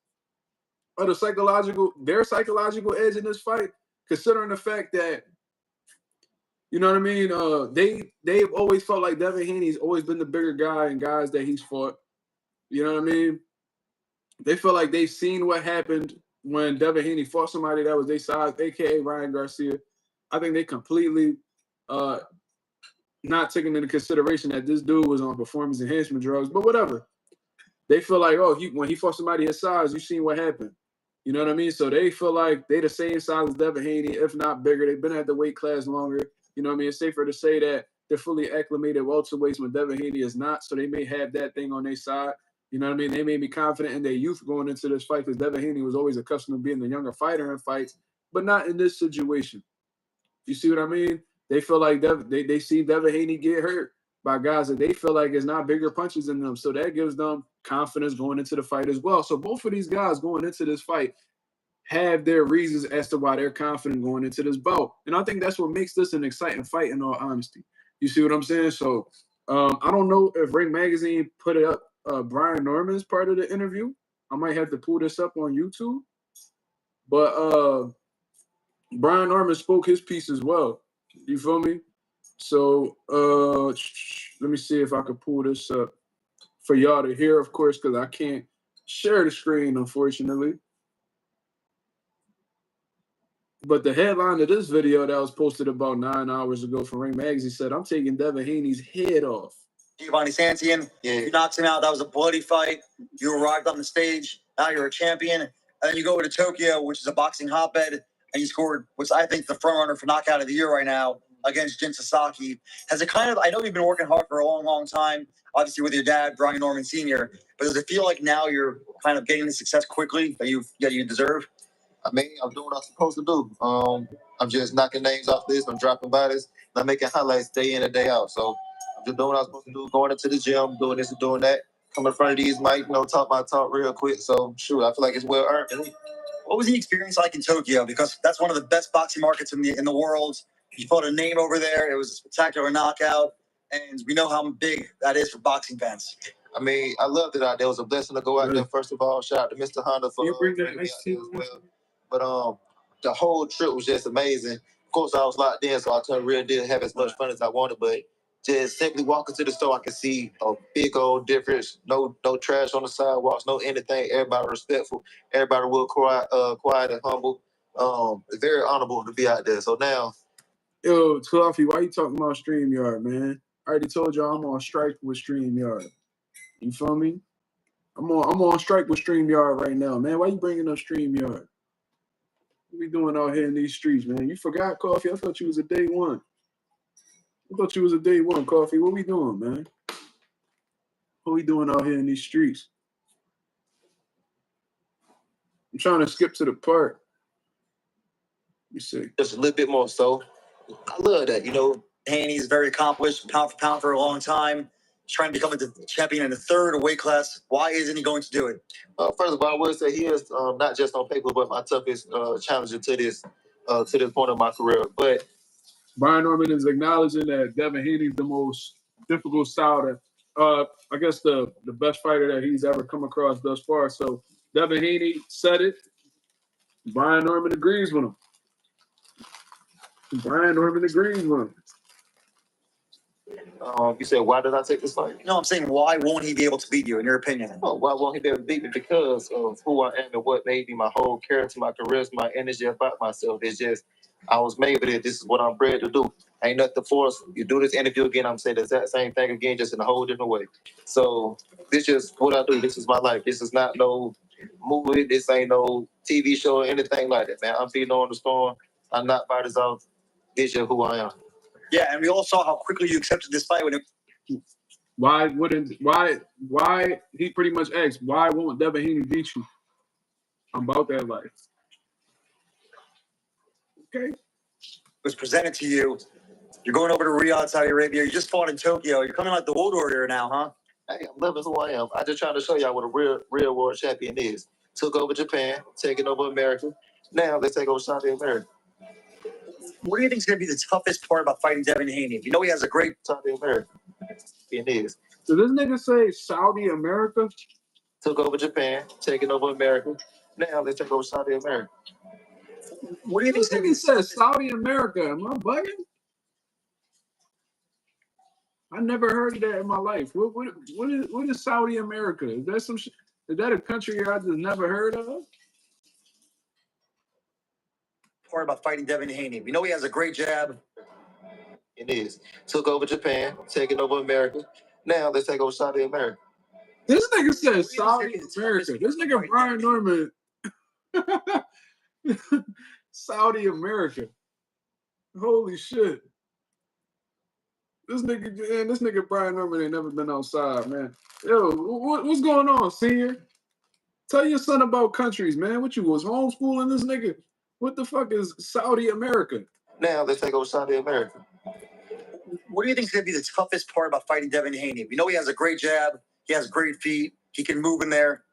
their psychological edge in this fight, considering the fact that, you know what I mean? They've always felt like Devin Haney's always been the bigger guy and guys that he's fought. You know what I mean? They feel like they've seen what happened when Devin Haney fought somebody that was their size, aka Ryan Garcia. I think they completely not taking into consideration that this dude was on performance enhancement drugs, but whatever. They feel like, when he fought somebody his size, you seen what happened. You know what I mean? So they feel like they the same size as Devin Haney, if not bigger. They've been at the weight class longer. You know what I mean? It's safer to say that they're fully acclimated welterweights when Devin Haney is not. So they may have that thing on their side. You know what I mean? They made me confident in their youth going into this fight because Devin Haney was always accustomed to being the younger fighter in fights, but not in this situation. You see what I mean? They feel like they see Devin Haney get hurt by guys that they feel like is not bigger punches in them. So that gives them confidence going into the fight as well. So both of these guys going into this fight have their reasons as to why they're confident going into this bout. And I think that's what makes this an exciting fight, in all honesty. You see what I'm saying? So I don't know if Ring Magazine put it up Brian Norman's part of the interview. I might have to pull this up on YouTube. But Brian Norman spoke his piece as well. You feel me? So let me see if I could pull this up for y'all to hear, of course, because I can't share the screen, unfortunately. But the headline of this video that was posted about 9 hours ago from Ring Magazine said, I'm taking Devin Haney's head off. Giovanni Santian, you knocked him out. That was a bloody fight. You arrived on the stage. Now you're a champion. And then you go to Tokyo, which is a boxing hotbed, and you scored, which I think is the front runner for knockout of the year right now against Jin Sasaki. Has it kind of, I know you've been working hard for a long, long time, obviously with your dad, Brian Norman Sr., but does it feel like now you're kind of getting the success quickly that you deserve? I mean, I'm doing what I'm supposed to do. I'm just knocking names off this. I'm dropping bodies. I'm making highlights day in and day out. So I'm just doing what I'm supposed to do, going into the gym, doing this and doing that. Come in front of these mics, talk my talk real quick. So, shoot, I feel like it's well earned. What was the experience like in Tokyo? Because that's one of the best boxing markets in the world. You fought a name over there. It was a spectacular knockout. And we know how big that is for boxing fans. I mean, I loved it out there. It was a blessing to go out there. First of all, shout out to Mr. Honda for bringing me out there as well. But the whole trip was just amazing. Of course, I was locked in, so I couldn't really have as much fun as I wanted. But just simply walking to the store, I could see a big old difference. No trash on the sidewalks, no anything. Everybody respectful. Everybody real quiet and humble. Very honorable to be out there. So now, yo, Coffee, why you talking about StreamYard, man? I already told y'all I'm on strike with StreamYard. You feel me? I'm on strike with StreamYard right now, man. Why you bringing up StreamYard? What we doing out here in these streets, man? You forgot, Coffee? I thought you was a day one. Coffee. What we doing, man? What we doing out here in these streets? I'm trying to skip to the part. Let me see. just a little bit more so. I love that, Haney's very accomplished, pound for pound for a long time. He's trying to become a champion in the third weight class. Why isn't he going to do it? First of all, I would say he is not just on paper, but my toughest challenger to this point of my career. But Brian Norman is acknowledging that Devin Haney's the most difficult style that, I guess, the best fighter that he's ever come across thus far. So Devin Haney said it. Brian Norman agrees with him. you said, why did I take this fight? No, I'm saying, why won't he be able to beat you, in your opinion? Oh, why won't he be able to beat me? Because of who I am and what made me, my whole character, my charisma, my energy about myself. It's just, I was made for this. This is what I'm bred to do. Ain't nothing to force. You do this interview again, I'm saying the exact same thing again, just in a whole different way. So this is what I do. This is my life. This is not no movie. This ain't no TV show or anything like that, man. I'm feeding on the storm. I'm not fighters off. This is who I am. Yeah, and we all saw how quickly you accepted this fight when it. Why he pretty much asked, why won't Devin Haney beat you? I'm about that life. Okay. It was presented to you. You're going over to Riyadh, Saudi Arabia. You just fought in Tokyo. You're coming like the world warrior now, huh? Hey, I'm loving who I am. I just trying to show y'all what a real world champion is. Took over Japan, taking over America. Now let's take over Saudi America. What do you think is going to be the toughest part about fighting Devin Haney? You know he has a great Saudi America. It is. So this nigga say Saudi America? Took over Japan, taking over America. Now let's take over Saudi America. What do you think is going to be This nigga says Saudi America. Am I bugging? I never heard of that in my life. What is Saudi America? Is that some shit? Is that a country I just never heard of? part about fighting Devin Haney? We know he has a great jab. It is. Took over Japan, taking over America. Now let's take over Saudi America. This nigga says Saudi America. This nigga Brian Norman Saudi America. Holy shit. This nigga Brian Norman ain't never been outside, man. Yo, what's going on, senior? Tell your son about countries, man. What you was homeschooling this nigga? What the fuck is Saudi America? Now let's take over Saudi America. What do you think is going to be the toughest part about fighting Devin Haney? We know he has a great jab. He has great feet. He can move in there.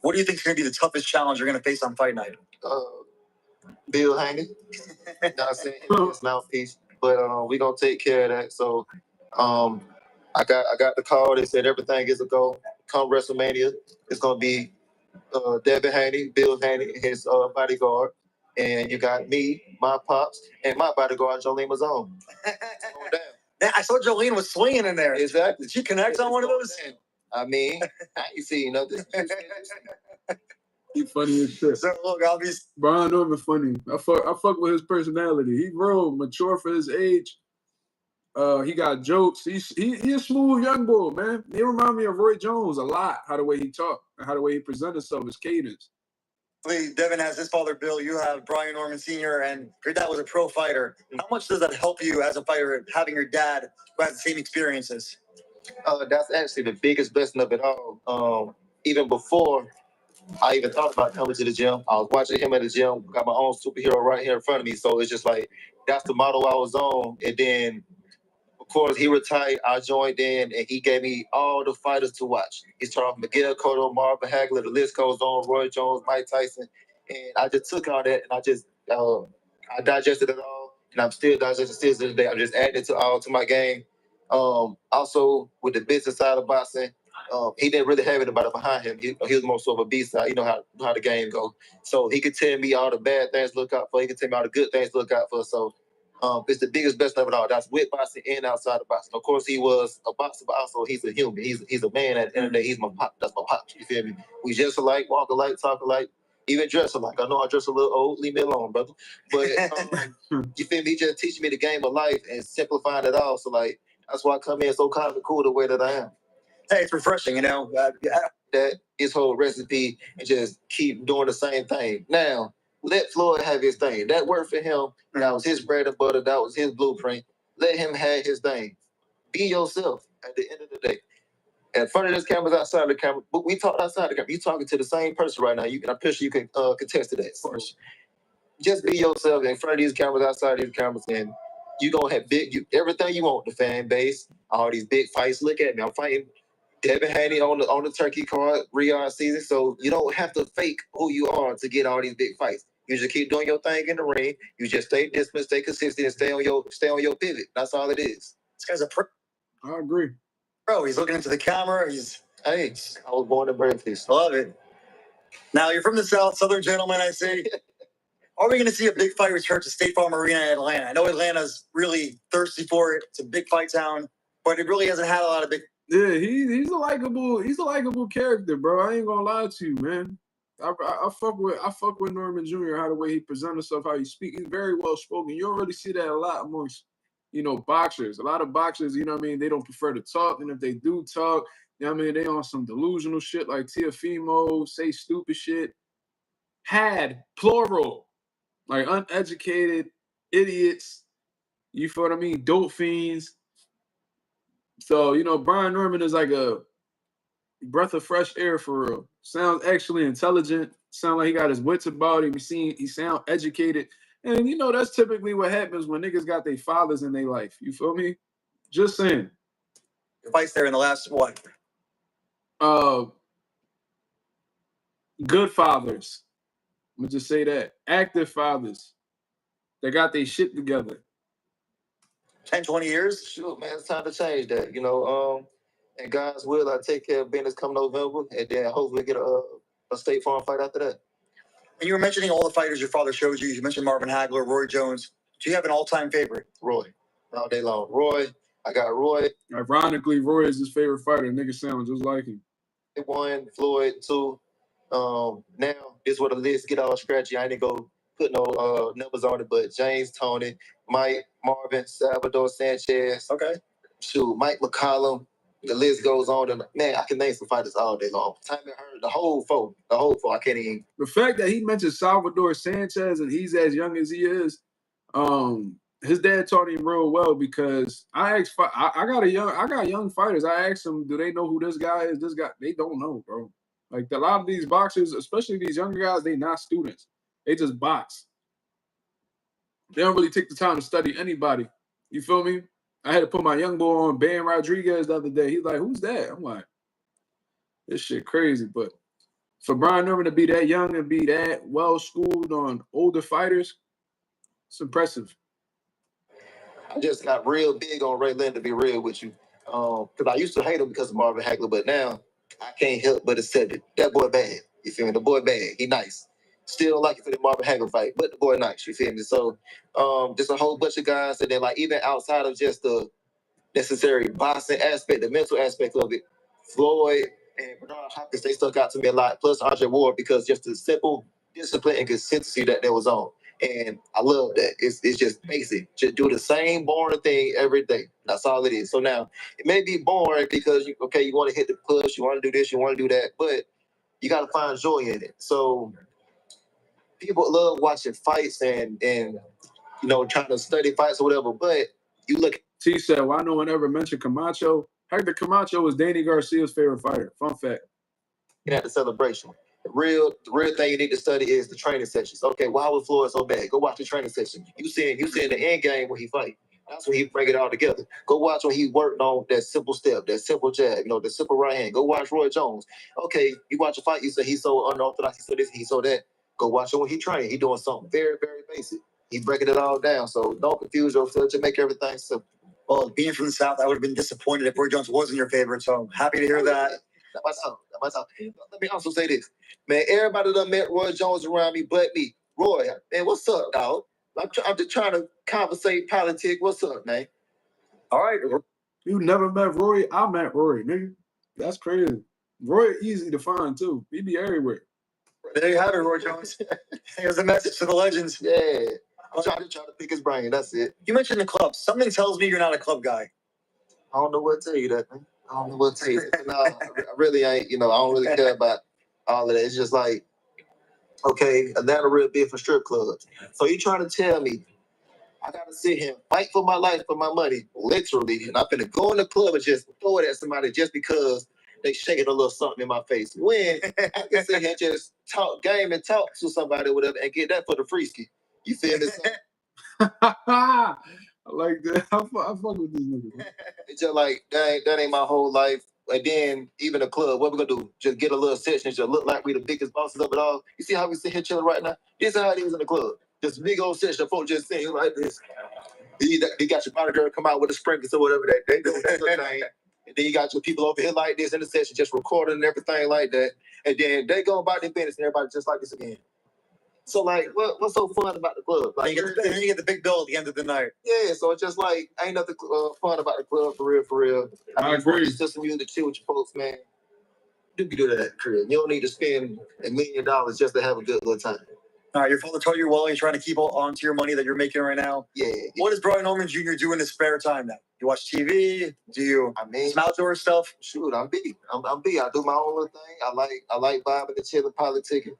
What do you think is going to be the toughest challenge you're going to face on fight night? Bill Haney. Not saying his mouthpiece, but we gonna take care of that. So, I got the call. They said everything is a go. Come WrestleMania, it's gonna be Devin Haney, Bill Haney, his bodyguard, and you got me, my pops, and my bodyguard Jolene Mazuma. I saw Jolene was swinging in there. Exactly. Did she connect on one of those? I mean, I ain't seen nothing. He funny as shit. So look, I'll be Brian Norman funny. I fuck with his personality. He real mature for his age. He got jokes. He a smooth young boy, man. He remind me of Roy Jones a lot. How the way he talk, and how the way he present himself, his cadence. Devin has his father Bill. You have Brian Norman Sr. and your dad was a pro fighter. How much does that help you as a fighter, having your dad who has the same experiences? That's actually the biggest blessing of it all. Even before I even thought about coming to the gym, I was watching him at the gym, got my own superhero right here in front of me. So it's just like, that's the model I was on. And then, of course, he retired, I joined in, and he gave me all the fighters to watch. He started off Miguel Cotto, Marvin Hagler, the list goes on, Roy Jones, Mike Tyson. And I just took all that, and I just, I digested it all, and I'm still digesting still to the day. I'm just adding it to my game. Also, with the business side of boxing, he didn't really have anybody behind him. He was more so of a B side. You know how the game goes. So he could tell me all the bad things to look out for. He could tell me all the good things to look out for. So it's the biggest blessing of it all. That's with boxing and outside of boxing. Of course, he was a boxer, but also he's a human. He's a man. At the end of the day, he's my pop. That's my pop. You feel me? We just alike, walk alike, talk alike, even dress alike. I know I dress a little old. Leave me alone, brother. But you feel me? He just teaching me the game of life and simplifying it all. So like, that's why I come in so kind of cool the way that I am. Hey, it's refreshing, you know. That his whole recipe and just keep doing the same thing. Now, let Floyd have his thing. That worked for him. That was his bread and butter. That was his blueprint. Let him have his thing. Be yourself at the end of the day. In front of this camera, outside the camera, but we talk outside the camera. You talking to the same person right now. I'm pretty sure you can contest to that. Of course. Just be yourself in front of these cameras, outside these cameras, and you gonna have everything you want. The fan base, all these big fights. Look at me. I'm fighting Devin Haney on the turkey card, Riyadh season. So you don't have to fake who you are to get all these big fights. You just keep doing your thing in the ring. You just stay disciplined, stay consistent, and stay on your pivot. That's all it is. This guy's a pro. I agree. Bro, he's looking into the camera. Hey, I was born in Berkeley. I love it. Now you're from the South, Southern gentleman, I see. Are we going to see a big fight return to State Farm Arena in Atlanta? I know Atlanta's really thirsty for it. It's a big fight town, but it really hasn't had a lot of big. Yeah, he's a likable character, bro. I ain't gonna lie to you, man. I fuck with Norman Jr. How the way he presents himself, how he speaks. He's very well spoken. You don't really see that a lot amongst, boxers. A lot of boxers, you know what I mean, they don't prefer to talk, and if they do talk, you know what I mean, they on some delusional shit like Teofimo, say stupid shit. Had plural, like uneducated idiots. You feel what I mean? Dope fiends. So, Brian Norman is like a breath of fresh air for real. Sounds actually intelligent. Sound like he got his wits about him. He sound educated. And, that's typically what happens when niggas got their fathers in their life. You feel me? Just saying. Fights there in the last, what? Good fathers. I'm going to just say that. Active fathers. They got their shit together. 10, 20 years? Sure, man, it's time to change that. And God's will, I take care of business come November, and then hopefully get a State Farm fight after that. And you were mentioning all the fighters your father showed you. You mentioned Marvin Hagler, Roy Jones. Do you have an all-time favorite? Roy, all day long. Roy, I got Roy. Ironically, Roy is his favorite fighter. Nigga sounds just like him. 1, Floyd 2. Now this where the list get all scratchy. I ain't go put no numbers on it, but James Toney, Mike, Marvin, Salvador Sanchez. Okay. Shoot, Mike McCollum. the list goes on, and man, I can name some fighters all day long. Time and Hearn, the whole four, I can't even. The fact that he mentioned Salvador Sanchez and he's as young as he is, his dad taught him real well because I asked, I got young fighters. I asked them, do they know who this guy is? This guy, they don't know, bro. Like a lot of these boxers, especially these younger guys, they not students. They just box. They don't really take the time to study anybody. You feel me? I had to put my young boy on Ben Rodriguez the other day. He's like, who's that? I'm like, this shit crazy. But for Brian Norman to be that young and be that well-schooled on older fighters, it's impressive. I just got real big on Ray Leonard, to be real with you. Because I used to hate him because of Marvin Hagler, but now I can't help but accept it. That boy bad. You feel me? The boy bad. He nice. Still don't like it for the Marvin Hagler fight, but the boy nice. You feel me? So just a whole bunch of guys, and then like even outside of just the necessary boxing aspect, the mental aspect of it, Floyd and Bernard Hopkins, they stuck out to me a lot. Plus Andre Ward, because just the simple discipline and consistency that was on. And I love that. It's just basic. Just do the same boring thing every day. That's all it is. So now, it may be boring because, you want to hit the push, you want to do this, you want to do that, but you got to find joy in it. So people love watching fights and trying to study fights or whatever, but you look. T said, why no one ever mentioned Camacho? Hector Camacho was Danny Garcia's favorite fighter. Fun fact. At the celebration. The real thing you need to study is the training sessions. Okay, why was Floyd so bad? Go watch the training session. You see the end game when he fight. That's when he bring it all together. Go watch when he worked on that simple step, that simple jab, the simple right hand. Go watch Roy Jones. Okay, you watch a fight, you say he's so unorthodox, he's so this, he's so that. Go watch him when he trained. He doing something very, very basic. He's breaking it all down. So don't confuse yourself. Just make everything simple. Well, being from the South, I would have been disappointed if Roy Jones wasn't your favorite. So I'm happy to hear that. Let me also say this. Man, everybody done met Roy Jones around me but me. Roy, man, what's up, dog? I'm just trying to conversate politics. What's up, man? All right. You never met Roy? I met Roy, nigga. That's crazy. Roy easy to find, too. He be everywhere. There you have it, Roy Jones. Here's the message to the legends. Yeah. I'm trying to pick his brain. That's it. You mentioned the clubs. Something tells me you're not a club guy. I don't know what to tell you that, man. I don't know what to tell you. No, I really ain't, I don't really care about all of that. It's just like, okay, Atlanta real big for strip clubs. So you trying to tell me I got to sit here and fight for my life, for my money, literally, and I'm finna go in the club and just throw it at somebody just because they shaking a little something in my face. When I can sit here and just talk game and talk to somebody or whatever and get that for the free ski. You feel me? I like that. I fuck with this nigga. It's just like, that ain't my whole life. And then even a club, what we gonna do? Just get a little section and just look like we the biggest bosses of it all. You see how we sit here chilling right now? This is how it is in the club. Just big old section of folks just sitting like this. You got your body girl come out with the sprinklers or whatever that they do. That little thing. And then you got your people over here like this in the session just recording and everything like that. And then they go about their business and everybody just like this again. So like, what's so fun about the club? Like, you get the big bill at the end of the night. Yeah, so it's just like ain't nothing fun about the club for real. I agree. It's just some music, chill with your folks, man. You can do that at the crib. You don't need to spend $1 million just to have a good little time. All right, your father told you well, you're trying to keep on to your money that you're making right now. Yeah. What does Brian Norman Jr. do in his spare time now? You watch TV? Do you some outdoor stuff? Shoot, I'm B. I'm B. I do my own little thing. I like vibing and chilling, politicking.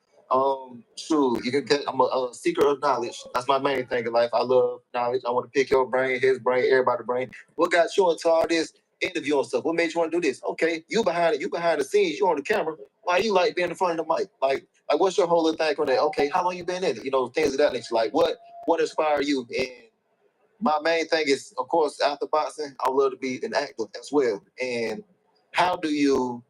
Shoot, you can get. I'm a seeker of knowledge. That's my main thing in life. I love knowledge. I want to pick your brain, his brain, everybody's brain. What got you into all this interview and stuff? What made you want to do this? Okay, you behind the scenes. You on the camera. Why you like being in front of the mic? Like what's your whole little thing on that? Okay, how long you been in it? Things of that nature. Like what inspired you? And my main thing is, of course, after boxing, I love to be an actor as well. And how do you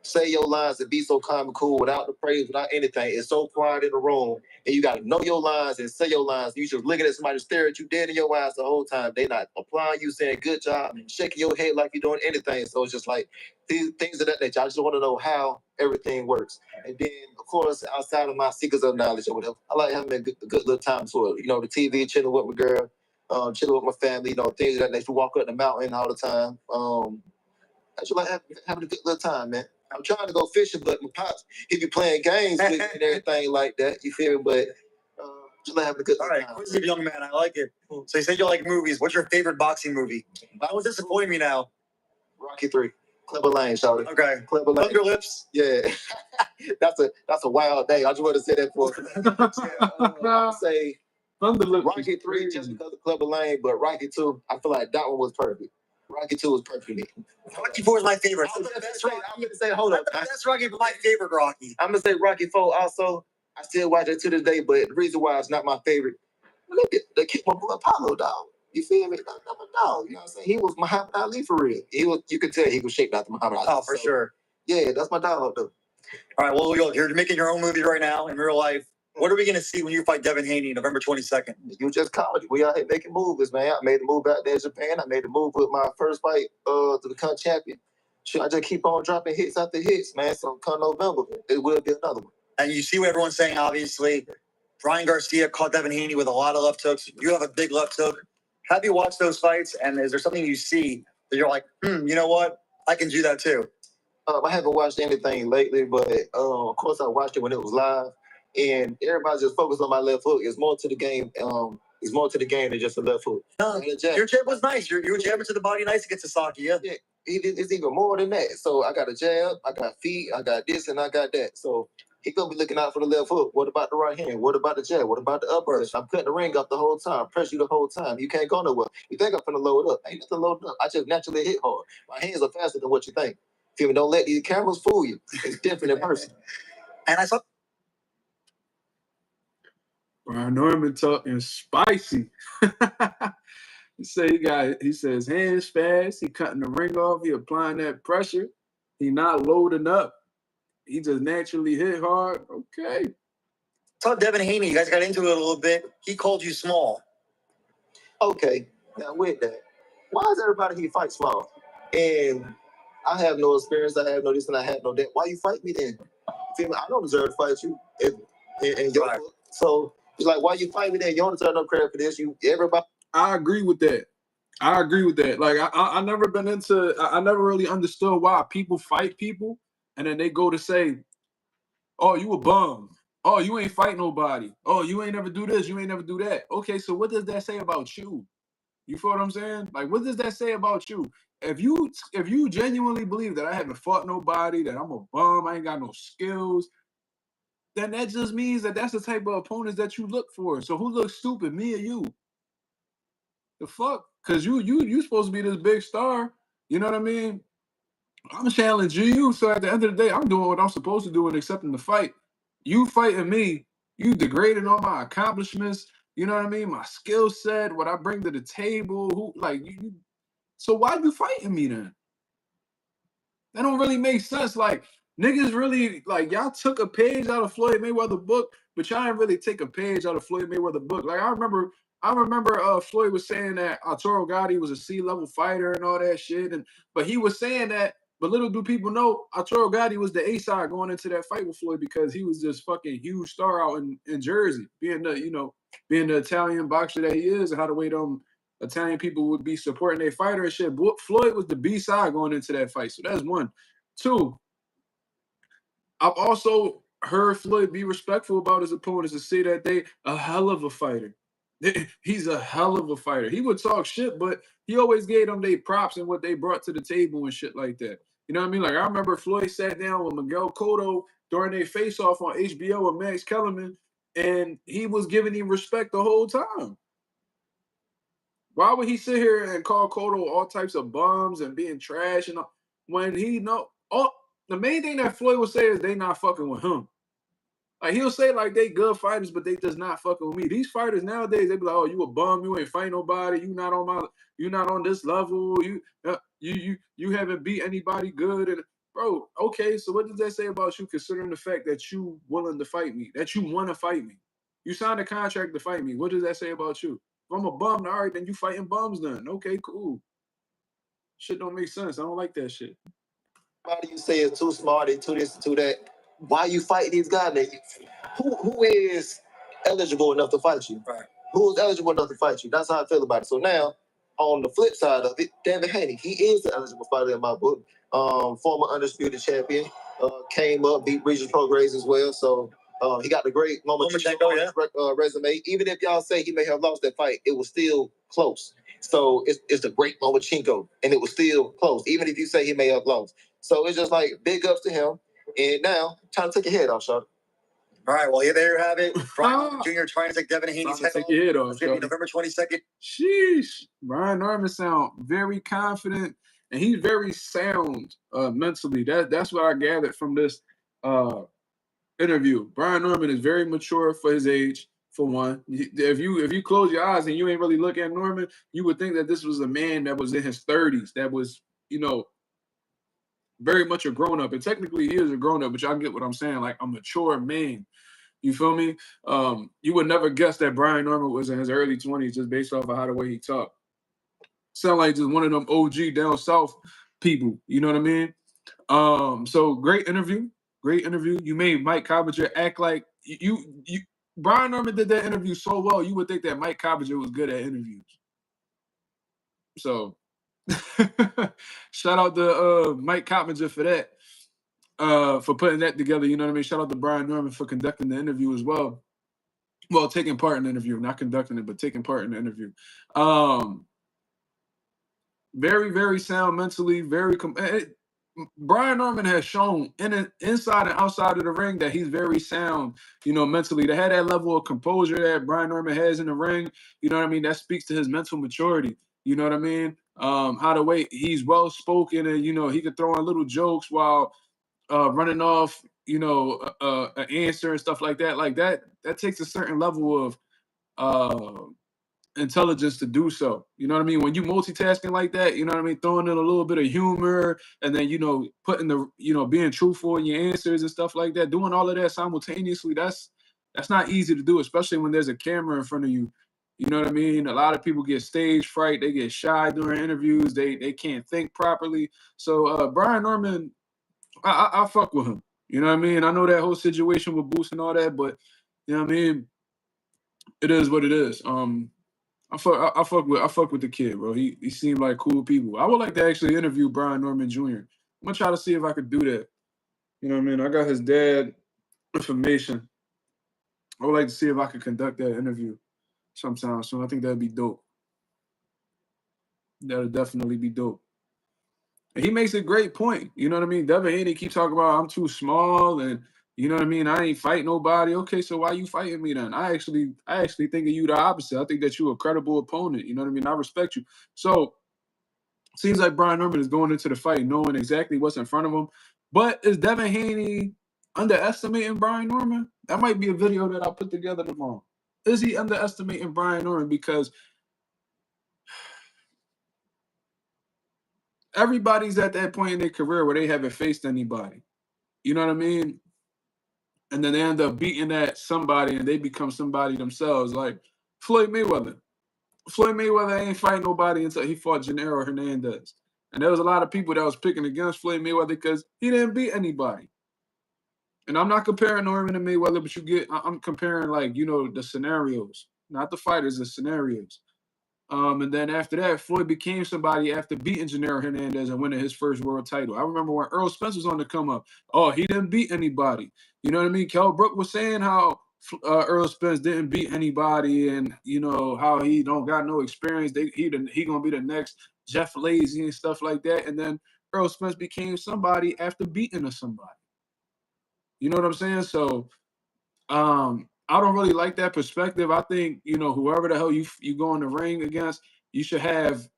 say your lines and be so calm and cool without the praise, without anything? It's so quiet in the room, and you got to know your lines and say your lines. You just looking at somebody stare at you dead in your eyes the whole time. They not applying you, saying good job, shaking your head like you're doing anything. So it's just like these things of that nature. I just want to know how everything works. And then, of course, outside of my seekers of knowledge or whatever, I like having a good little time for it. The TV, chilling with my girl, chilling with my family, things of that nature. Walk up the mountain all the time. I just like having a good little time, man. I'm trying to go fishing, but my pops, he be playing games with me and everything like that. You feel me? But just like having a good time. All right, quizzive young man, I like it. So you said you like movies. What's your favorite boxing movie? That was disappointing me now. Rocky 3. Clever Lane, shawty. Okay. Clever Lane. Thunder Lips. Yeah. that's a wild day. I just want to say that for I would say Rocky 3 just because of Clever Lane, but Rocky 2, I feel like that one was perfect. Rocky 2 was perfect for me. Rocky 4 is my favorite. I'm gonna say, hold up. That's Rocky, but my favorite Rocky. I'm gonna say Rocky 4 also. I still watch it to this day, but the reason why it's not my favorite, look at they kicked my boy Apollo, dog. You feel me? That's my dog. You know what I'm saying? He was Muhammad Ali for real. You could tell he was shaped after Muhammad Ali. Oh, for sure. Yeah, that's my dog though. All right, well, you're making your own movie right now in real life. What are we going to see when you fight Devin Haney November 22nd? You just comedy. We out here making movies, man. I made a move out there in Japan. I made a move with my first fight to become champion. Shit, I just keep on dropping hits after hits, man. So come November, it will be another one. And you see what everyone's saying, obviously. Brian Garcia caught Devin Haney with a lot of left hooks. You have a big left hook. Have you watched those fights? And is there something you see that you're like, you know what? I can do that too. I haven't watched anything lately, but of course I watched it when it was live. And everybody just focused on my left hook. It's more to the game. It's more to the game than just a left hook. No, your jab was nice. You were jabbing to the body nice against Sasaki, yeah. It's even more than that. So I got a jab, I got feet, I got this, and I got that. So he gonna be looking out for the left hook. What about the right hand? What about the jab? What about the upper? I'm cutting the ring up the whole time, press you the whole time. You can't go nowhere. You think I'm finna load up? Ain't nothing loaded up. I just naturally hit hard. My hands are faster than what you think. Feel me? Don't let these cameras fool you. It's different in person. And I saw Brian Norman talking spicy. He says hands fast. He cutting the ring off. He applying that pressure. He not loading up. He just naturally hit hard. Okay. Talk Devin Haney. You guys got into it a little bit. He called you small. Okay. Now with that, why is everybody here fight small? And I have no experience. I have no this and I have no that. Why you fight me then? Feel me? I don't deserve to fight you. And your Right. So it's like, why you fight me then? You don't deserve no credit for this. Everybody. I agree with that. Like I never been into. I never really understood why people fight people, and then they go to say, "Oh, you a bum. Oh, you ain't fight nobody. Oh, you ain't never do this. You ain't never do that." Okay, so what does that say about you? You feel what I'm saying? Like, what does that say about you? If you genuinely believe that I haven't fought nobody, that I'm a bum, I ain't got no skills, then that just means that that's the type of opponents that you look for. So who looks stupid, me or you? The fuck? Because you supposed to be this big star. You know what I mean? I'm challenging you. So at the end of the day, I'm doing what I'm supposed to do and accepting the fight. You fighting me, you degrading all my accomplishments. You know what I mean? My skill set, what I bring to the table. So why you fighting me then? That don't really make sense. Like, niggas really, like, y'all took a page out of Floyd Mayweather book, but y'all didn't really take a page out of Floyd Mayweather book. Like, I remember Floyd was saying that Arturo Gotti was a C-level fighter and all that shit. But he was saying that, but little do people know, Arturo Gotti was the A-side going into that fight with Floyd because he was this fucking huge star out in Jersey, being the Italian boxer that he is, and how the way them Italian people would be supporting their fighter and shit. Floyd was the B-side going into that fight. So that's one. Two, I've also heard Floyd be respectful about his opponents and say that they a hell of a fighter. He's a hell of a fighter. He would talk shit, but he always gave them their props and what they brought to the table and shit like that. You know what I mean? Like, I remember Floyd sat down with Miguel Cotto during their face-off on HBO with Max Kellerman, and he was giving him respect the whole time. Why would he sit here and call Cotto all types of bums and being trash and all, when he know the main thing that Floyd would say is they not fucking with him. Like, he'll say like they good fighters, but they just not fucking with me. These fighters nowadays, they be like, "Oh, you a bum, you ain't fighting nobody, you not on this level, you haven't beat anybody good." And bro, okay, so what does that say about you, considering the fact that you willing to fight me, that you want to fight me? You signed a contract to fight me. What does that say about you? If I'm a bum, all right, then you fighting bums then. Okay, cool. Shit don't make sense. I don't like that shit. Why do you say it's too smart, they too this, too that? Why you fighting these guys? Who is eligible enough to fight you? Right. Who is eligible enough to fight you? That's how I feel about it. So now, on the flip side of it, Devin Haney, he is the eligible fighter in my book. Former undisputed champion, came up, beat Regional Pro grades as well. So He got the great Lomachenko on his resume. Even if y'all say he may have lost that fight, it was still close. So it's the great Lomachenko, and it was still close. Even if you say he may have lost. So it's just like big ups to him. And now, trying to take your head off, Sean. All right, well, there you have it. Brian Jr. trying to take Devin Haney's head Take your head off. November 22nd. Sheesh. Brian Norman sound very confident, and he's very sound mentally. That's what I gathered from this interview. Brian Norman is very mature for his age. For one, if you close your eyes and you ain't really look at Norman, you would think that this was a man that was in his 30s, that was, very much a grown up. And technically, he is a grown up, but y'all get what I'm saying, like a mature man. You feel me? You would never guess that Brian Norman was in his early 20s just based off of how the way he talked. Sound like just one of them OG down south people. You know what I mean? So great interview. Great interview. You made Mike Cobbinger act like you Brian Norman did that interview so well, you would think that Mike Cobbinger was good at interviews. So shout out to Mike Cobbinger for that. For putting that together, you know what I mean? Shout out to Brian Norman for conducting the interview as well. Well, taking part in the interview, not conducting it, but taking part in the interview. Very, very sound mentally, Brian Norman has shown inside and outside of the ring that he's very sound, mentally. To have that level of composure that Brian Norman has in the ring, you know what I mean? That speaks to his mental maturity. You know what I mean? How the way he's well spoken and he could throw in little jokes while running off, an answer and stuff like that. Like that takes a certain level of intelligence to do so. You know what I mean? When you multitasking like that, you know what I mean? Throwing in a little bit of humor and then, putting being truthful in your answers and stuff like that, doing all of that simultaneously, that's not easy to do, especially when there's a camera in front of you. You know what I mean? A lot of people get stage fright. They get shy during interviews. They can't think properly. So Brian Norman, I fuck with him. You know what I mean? I know that whole situation with Boost and all that, but you know what I mean? It is what it is. I fuck with the kid, bro. He seemed like cool people. I would like to actually interview Brian Norman Jr. I'm gonna try to see if I could do that. You know what I mean? I got his dad information. I would like to see if I could conduct that interview sometime soon. I think that'd be dope. That'll definitely be dope. And he makes a great point. You know what I mean? Devin Haney keeps talking about I'm too small and you know what I mean? I ain't fight nobody. Okay, so why you fighting me then? I actually think of you the opposite. I think that you a credible opponent. You know what I mean? I respect you. So seems like Brian Norman is going into the fight knowing exactly what's in front of him. But is Devin Haney underestimating Brian Norman? That might be a video that I'll put together tomorrow. Is he underestimating Brian Norman? Because everybody's at that point in their career where they haven't faced anybody. You know what I mean? And then they end up beating that somebody and they become somebody themselves. Like Floyd Mayweather. Floyd Mayweather ain't fight nobody until he fought Gennaro Hernandez. And there was a lot of people that was picking against Floyd Mayweather because he didn't beat anybody. And I'm not comparing Norman to Mayweather, but I'm comparing the scenarios, not the fighters, the scenarios. And then after that, Floyd became somebody after beating Gennaro Hernandez and winning his first world title. I remember when Earl Spence was on the come up. Oh, he didn't beat anybody. You know what I mean? Kell Brook was saying how Earl Spence didn't beat anybody and, how he don't got no experience. He going to be the next Jeff Lazy and stuff like that. And then Earl Spence became somebody after beating somebody. You know what I'm saying? So, I don't really like that perspective. I think, whoever the hell you go in the ring against, you should have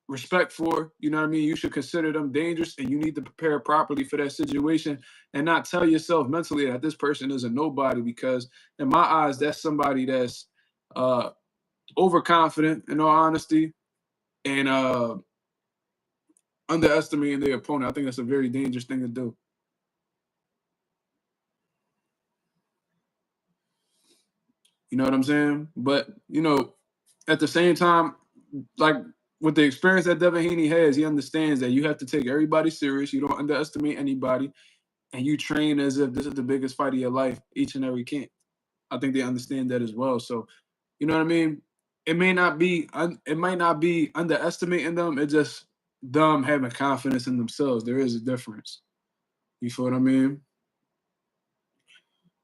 respect for, you know what I mean? You should consider them dangerous and you need to prepare properly for that situation and not tell yourself mentally that this person is a nobody because in my eyes, that's somebody that's overconfident in all honesty and underestimating their opponent. I think that's a very dangerous thing to do. You know what I'm saying? But, at the same time, like with the experience that Devin Haney has, he understands that you have to take everybody serious. You don't underestimate anybody. And you train as if this is the biggest fight of your life each and every camp. I think they understand that as well. So, you know what I mean? It might not be underestimating them. It's just them having confidence in themselves. There is a difference. You feel what I mean?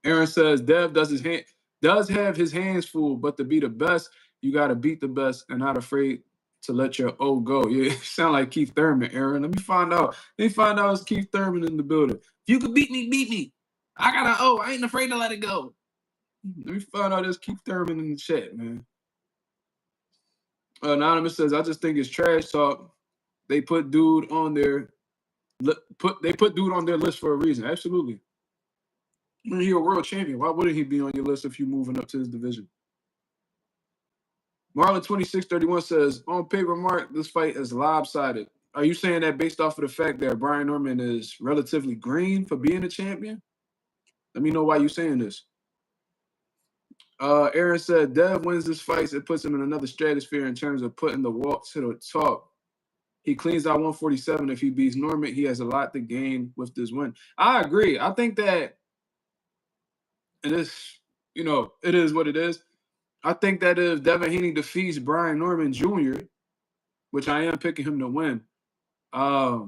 Aaron says Dev does have his hands full, but to be the best, you got to beat the best and not afraid to let your O go. Yeah, you sound like Keith Thurman, Aaron. Let me find out. Let me find out it's Keith Thurman in the building. If you could beat me, beat me. I got an O. I ain't afraid to let it go. Let me find out there's Keith Thurman in the chat, man. Anonymous says, I just think it's trash talk. They put dude on their dude on their list for a reason. Absolutely. I mean, he's a world champion. Why wouldn't he be on your list if you're moving up to his division? Marlon 2631 says, on paper, Mark, this fight is lopsided. Are you saying that based off of the fact that Brian Norman is relatively green for being a champion? Let me know why you're saying this. Aaron said, Dev wins this fight. It puts him in another stratosphere in terms of putting the walk to the top. He cleans out 147. If he beats Norman, he has a lot to gain with this win. I agree. I think that it is, it is what it is. I think that if Devin Haney defeats Brian Norman Jr., which I am picking him to win, I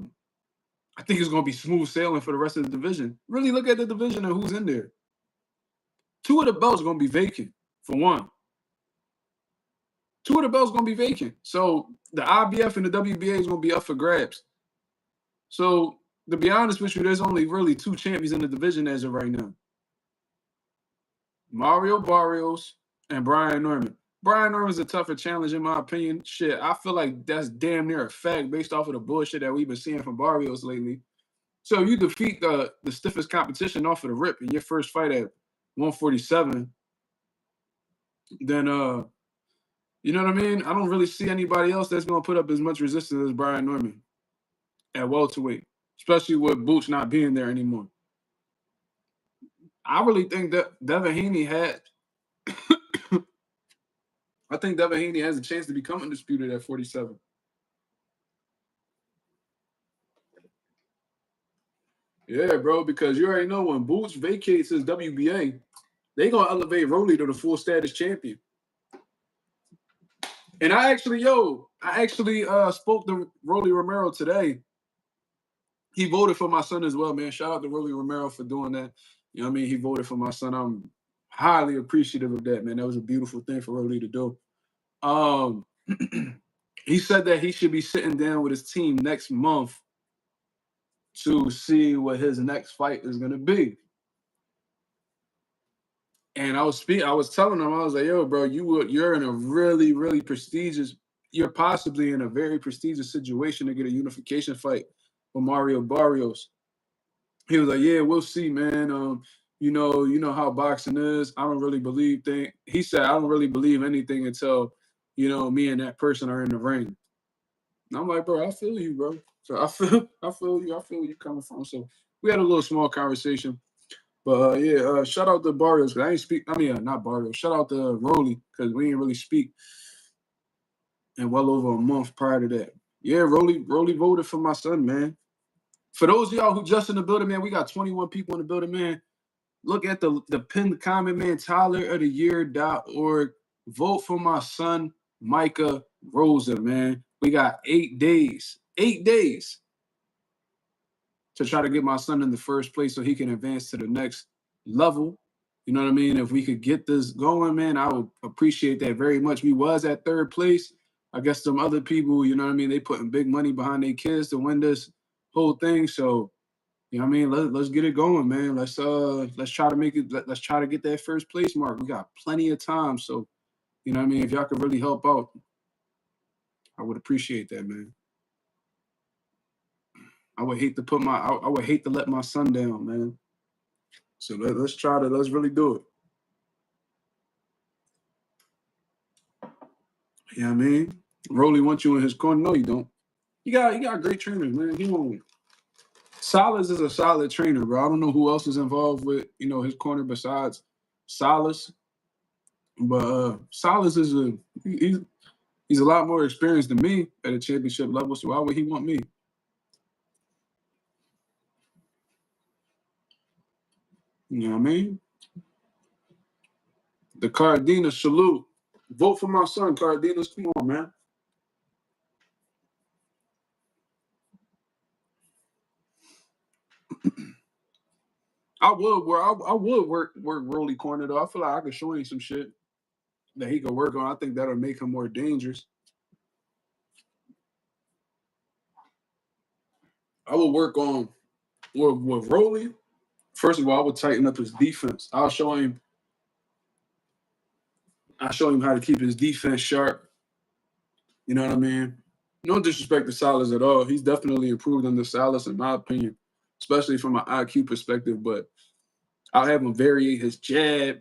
think it's going to be smooth sailing for the rest of the division. Really look at the division and who's in there. 2 of the belts are going to be vacant, for one. 2 of the belts are going to be vacant. So the IBF and the WBA is going to be up for grabs. So to be honest with you, there's only really 2 champions in the division as of right now. Mario Barrios and Brian Norman. Brian Norman's a tougher challenge in my opinion. Shit, I feel like that's damn near a fact based off of the bullshit that we've been seeing from Barrios lately. So you defeat the stiffest competition off of the rip in your first fight at 147, then you know what I mean? I don't really see anybody else that's going to put up as much resistance as Brian Norman at welterweight, especially with Boots not being there anymore. I really think that Devin Haney has a chance to become undisputed at 47. Yeah, bro, because you already know when Boots vacates his WBA, they going to elevate Rolly to the full status champion. And I actually spoke to Rolly Romero today. He voted for my son as well, man. Shout out to Rolly Romero for doing that. You know what I mean? He voted for my son. I'm highly appreciative of that, man. That was a beautiful thing for Rolly to do. He said that he should be sitting down with his team next month to see what his next fight is going to be. And I was telling him, I was like, yo, bro, you're in a really, really prestigious, you're possibly in a very prestigious situation to get a unification fight with Mario Barrios. He was like, yeah, we'll see, man. You know how boxing is. I don't really believe things. He said, I don't really believe anything until, me and that person are in the ring. And I'm like, bro, I feel you, bro. So I feel you. I feel where you're coming from. So we had a little small conversation. But shout out to Barrios, because I ain't speak. I mean, not Barrios. Shout out to Rolly, because we ain't really speak in well over a month prior to that. Yeah, Rolly voted for my son, man. For those of y'all who just in the building, man, we got 21 people in the building, man. Look at the pinned comment, man, TylerOfTheYear.org. Vote for my son, Micah Rosa, man. We got 8 days. 8 days to try to get my son in the first place so he can advance to the next level. You know what I mean? If we could get this going, man, I would appreciate that very much. We was at 3rd place. I guess some other people, you know what I mean, they putting big money behind their kids to win this whole thing. So, you know what I mean? Let's get it going, man. Let's try to make it. Let's try to get that first place mark. We got plenty of time. So, you know what I mean? If y'all could really help out, I would appreciate that, man. I would hate to let my son down, man. So let's really do it. You know what I mean? Rolly wants you in his corner. No, you don't. You got great trainers, man. He won't. Salas is a solid trainer, bro. I don't know who else is involved with, his corner besides Salas. But Salas is he's a lot more experienced than me at a championship level, so why would he want me? You know what I mean? The Cardenas salute. Vote for my son, Cardenas. Come on, man. I would work Rolly corner though. I feel like I could show him some shit that he could work on. I think that'll make him more dangerous. I would work on with Rolly. First of all, I would tighten up his defense. I'll show him how to keep his defense sharp. You know what I mean? No disrespect to Salas at all. He's definitely improved under Salas, in my opinion, especially from an IQ perspective. But I'll have him vary his jab,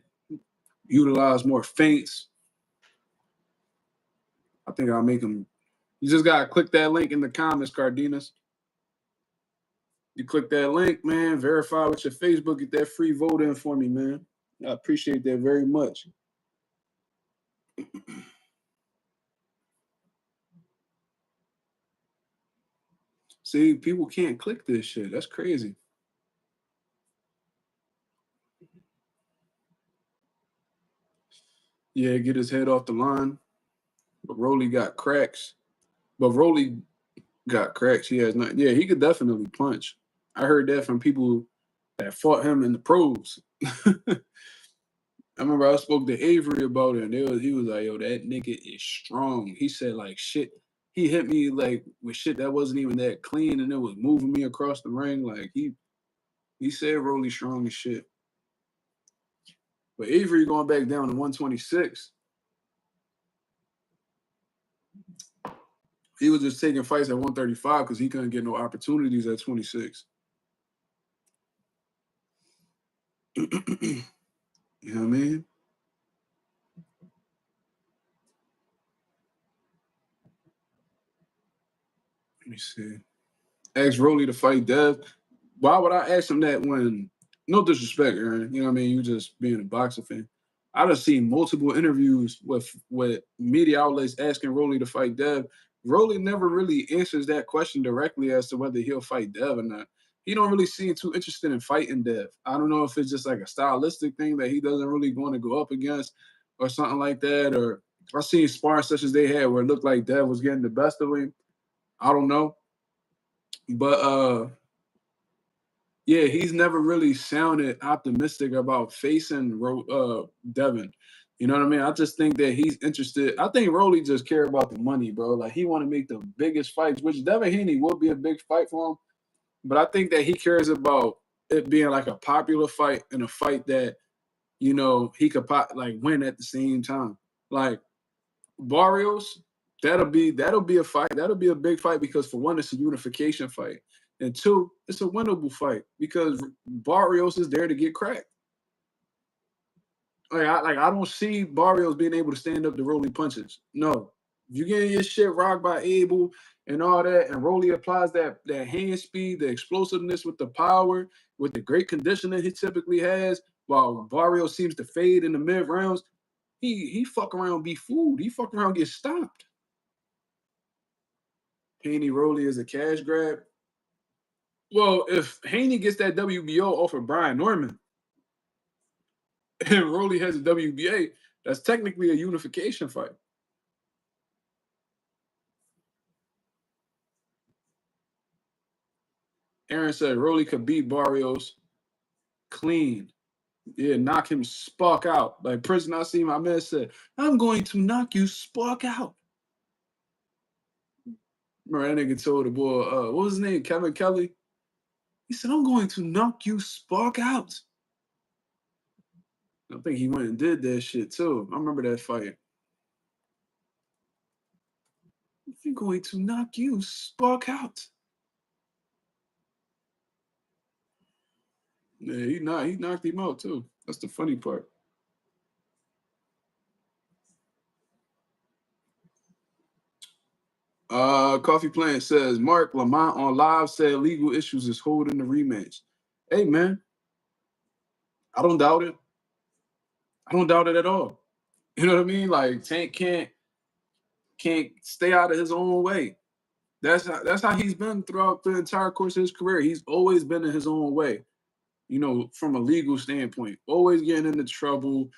utilize more feints. I think I'll make him. You just gotta click that link in the comments, Cardenas. You click that link, man. Verify with your Facebook. Get that free vote in for me, man. I appreciate that very much. See, people can't click this shit. That's crazy. Yeah, get his head off the line. But Rolly got cracks. But Rolly got cracks. He has not. Yeah, he could definitely punch. I heard that from people that fought him in the pros. I remember I spoke to Avery about it, and he was like, "Yo, that nigga is strong." He said like shit. He hit me like with shit that wasn't even that clean, and it was moving me across the ring. Like he said, Rolly strong as shit. But Avery going back down to 126. He was just taking fights at 135 because he couldn't get no opportunities at 26. You know what I mean? Let me see. Ask Rolly to fight Dev. Why would I ask him that when, no disrespect, Aaron, you know what I mean? You just being a boxing fan. I done seen multiple interviews with media outlets asking Rolly to fight Dev. Rolly never really answers that question directly as to whether he'll fight Dev or not. He don't really seem too interested in fighting Dev. I don't know if it's just like a stylistic thing that he doesn't really want to go up against or something like that. Or I seen sparring sessions they had where it looked like Dev was getting the best of him. I don't know. But yeah, he's never really sounded optimistic about facing Devin. You know what I mean? I just think that he's interested. I think Rolly just care about the money, bro. Like he want to make the biggest fights, which Devin Haney will be a big fight for him. But I think that he cares about it being like a popular fight and a fight that, you know, he could like win at the same time. Like Barrios, that'll be a fight. That'll be a big fight because for one, it's a unification fight. And two, it's a winnable fight because Barrios is there to get cracked. I don't see Barrios being able to stand up to Rolly punches. No. If you getting your shit rocked by Abel and all that, and Rolly applies that hand speed, the explosiveness with the power, with the great conditioning he typically has, while Barrios seems to fade in the mid rounds, he fuck around be fooled. He fuck around get stopped. Haney Rolly is a cash grab. Well, if Haney gets that WBO off of Brian Norman and Rolly has a WBA, that's technically a unification fight. Aaron said Rolly could beat Barrios clean. Yeah, knock him spark out. Like Prince Nassim my man said, I'm going to knock you spark out. Remember that nigga told the boy, what was his name? Kevin Kelly? He said, I'm going to knock you spark out. I think he went and did that shit too. I remember that fight. I'm going to knock you spark out. Yeah, he knocked him out too. That's the funny part. Coffee Plant says Mark Lamont on live said legal issues is holding the rematch. Hey man, I don't doubt it. I don't doubt it at all. You know what I mean? Like Tank can't stay out of his own way. That's how he's been throughout the entire course of his career. He's always been in his own way. You know, from a legal standpoint, always getting into trouble,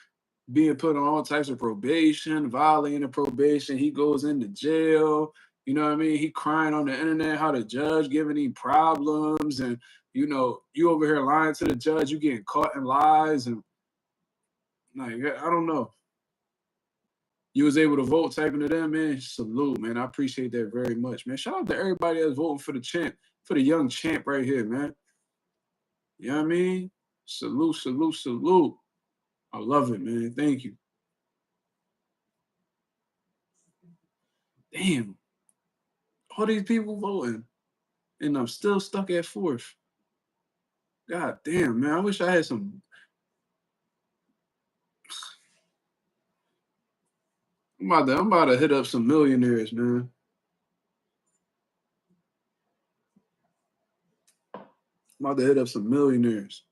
being put on all types of probation, violating the probation. He goes into jail. You know what I mean? He crying on the internet how the judge giving him problems, and you know, you over here lying to the judge, you getting caught in lies, and like I don't know. You was able to vote, typing it in, man. Salute, man. I appreciate that very much, man. Shout out to everybody that's voting for the champ, for the young champ right here, man. You know what I mean? Salute, salute, salute. I love it, man. Thank you. Damn. All these people voting, and I'm still stuck at 4th. God damn, man. I wish I had some. I'm about to hit up some millionaires, man. I'm about to hit up some millionaires.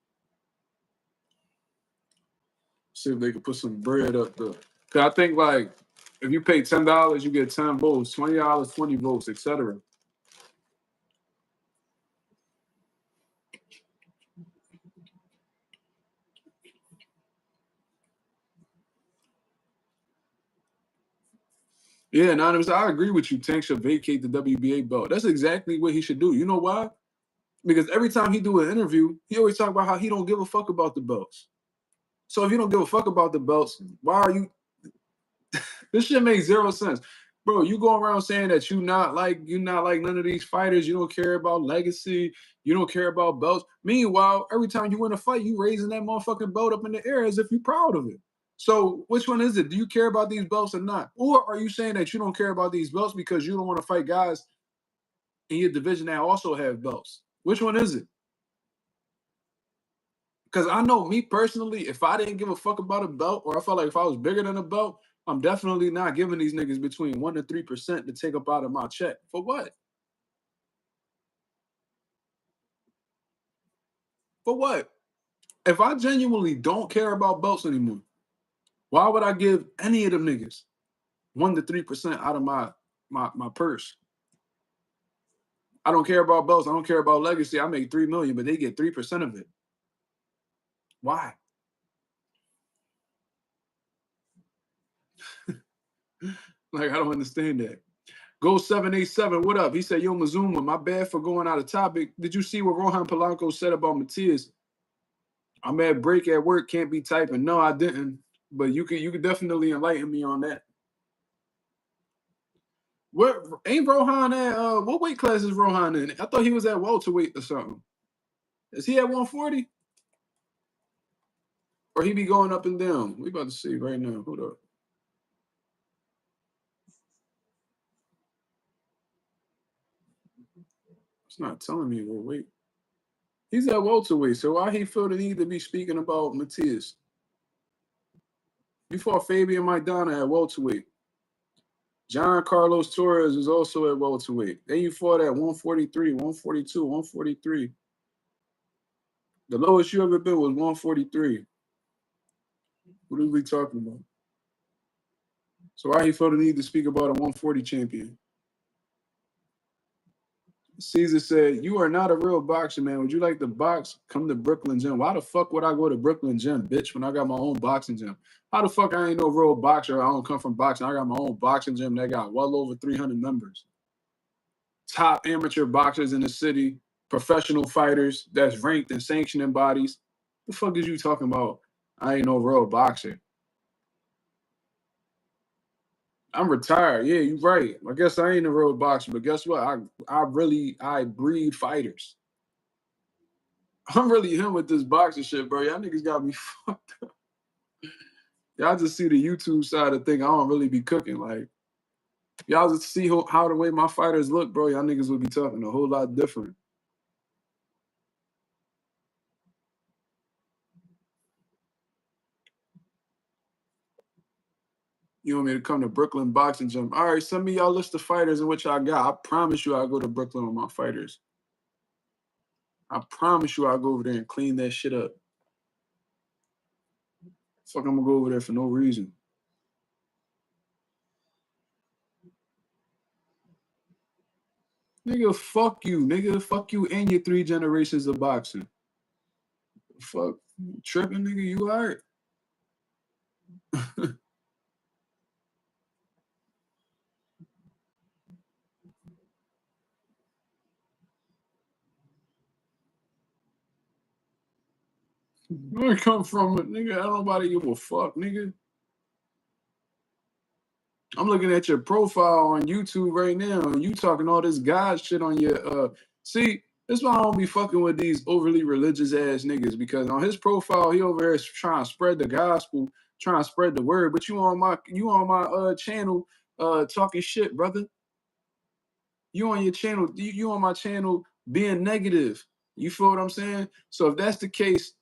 See if they can put some bread up there. Cause I think like if you pay $10, you get 10 votes, $20, 20 votes, etc. Yeah, Anonymous, I agree with you. Tank should vacate the WBA belt. That's exactly what he should do. You know why? Because every time he do an interview, he always talk about how he don't give a fuck about the belts. So if you don't give a fuck about the belts, why are you? This shit makes zero sense, bro. You go around saying that you're not like none of these fighters. You don't care about legacy. You don't care about belts. Meanwhile, every time you win a fight, you raising that motherfucking belt up in the air as if you're proud of it. So which one is it? Do you care about these belts or not? Or are you saying that you don't care about these belts because you don't want to fight guys in your division that also have belts? Which one is it? Because I know me personally, if I didn't give a fuck about a belt, or I felt like if I was bigger than a belt, I'm definitely not giving these niggas between 1% to 3% to take up out of my check. For what? For what? If I genuinely don't care about belts anymore, why would I give any of them niggas 1% to 3% out of my purse? I don't care about belts. I don't care about legacy. I make $3 million, but they get 3% of it. Why? Like, I don't understand that. Go 787, what up? He said, yo, Mazuma, my bad for going out of topic. Did you see what Rohan Polanco said about Matias? I'm at break at work, can't be typing. No, I didn't. But you could definitely enlighten me on that. What ain't Rohan at what weight class is Rohan in? I thought he was at welterweight or something. Is he at 140? Or he be going up and down? We about to see right now. Hold up. It's not telling me what weight. He's at welterweight, so why he feel the need to be speaking about Matias? You fought Fabian Maidana at welterweight. John Carlos Torres is also at welterweight. Then you fought at 143, 142, 143. The lowest you ever been was 143. What are we talking about? So why he felt the need to speak about a 140 champion? Caesar said, you are not a real boxer, man. Would you like to box? Come to Brooklyn Gym. Why the fuck would I go to Brooklyn Gym, bitch, when I got my own boxing gym? How the fuck I ain't no real boxer? I don't come from boxing. I got my own boxing gym that got well over 300 members. Top amateur boxers in the city, professional fighters that's ranked and sanctioning bodies. The fuck is you talking about? I ain't no real boxer. I'm retired. Yeah, you're right. I guess I ain't a real boxer, but guess what? I breed fighters. I'm really him with this boxing shit, bro. Y'all niggas got me fucked up. Y'all just see the YouTube side of thing. I don't really be cooking. Like, y'all just see how the way my fighters look, bro. Y'all niggas would be talking a whole lot different. You want me to come to Brooklyn Boxing Gym? All right, send me y'all list of fighters in which I got. I promise you I'll go to Brooklyn with my fighters. I promise you I'll go over there and clean that shit up. Fuck, I'm gonna go over there for no reason. Nigga, fuck you. Nigga, fuck you and your 3 generations of boxing. Fuck. You tripping, nigga? You all right? Where it come from, nigga? I don't nobody give a fuck, nigga. I'm looking at your profile on YouTube right now, and you talking all this God shit on your see, that's why I don't be fucking with these overly religious ass niggas, because on his profile, he over here trying to spread the gospel, trying to spread the word, but you on my channel talking shit, brother. You on your channel, you on my channel being negative. You feel what I'm saying? So if that's the case,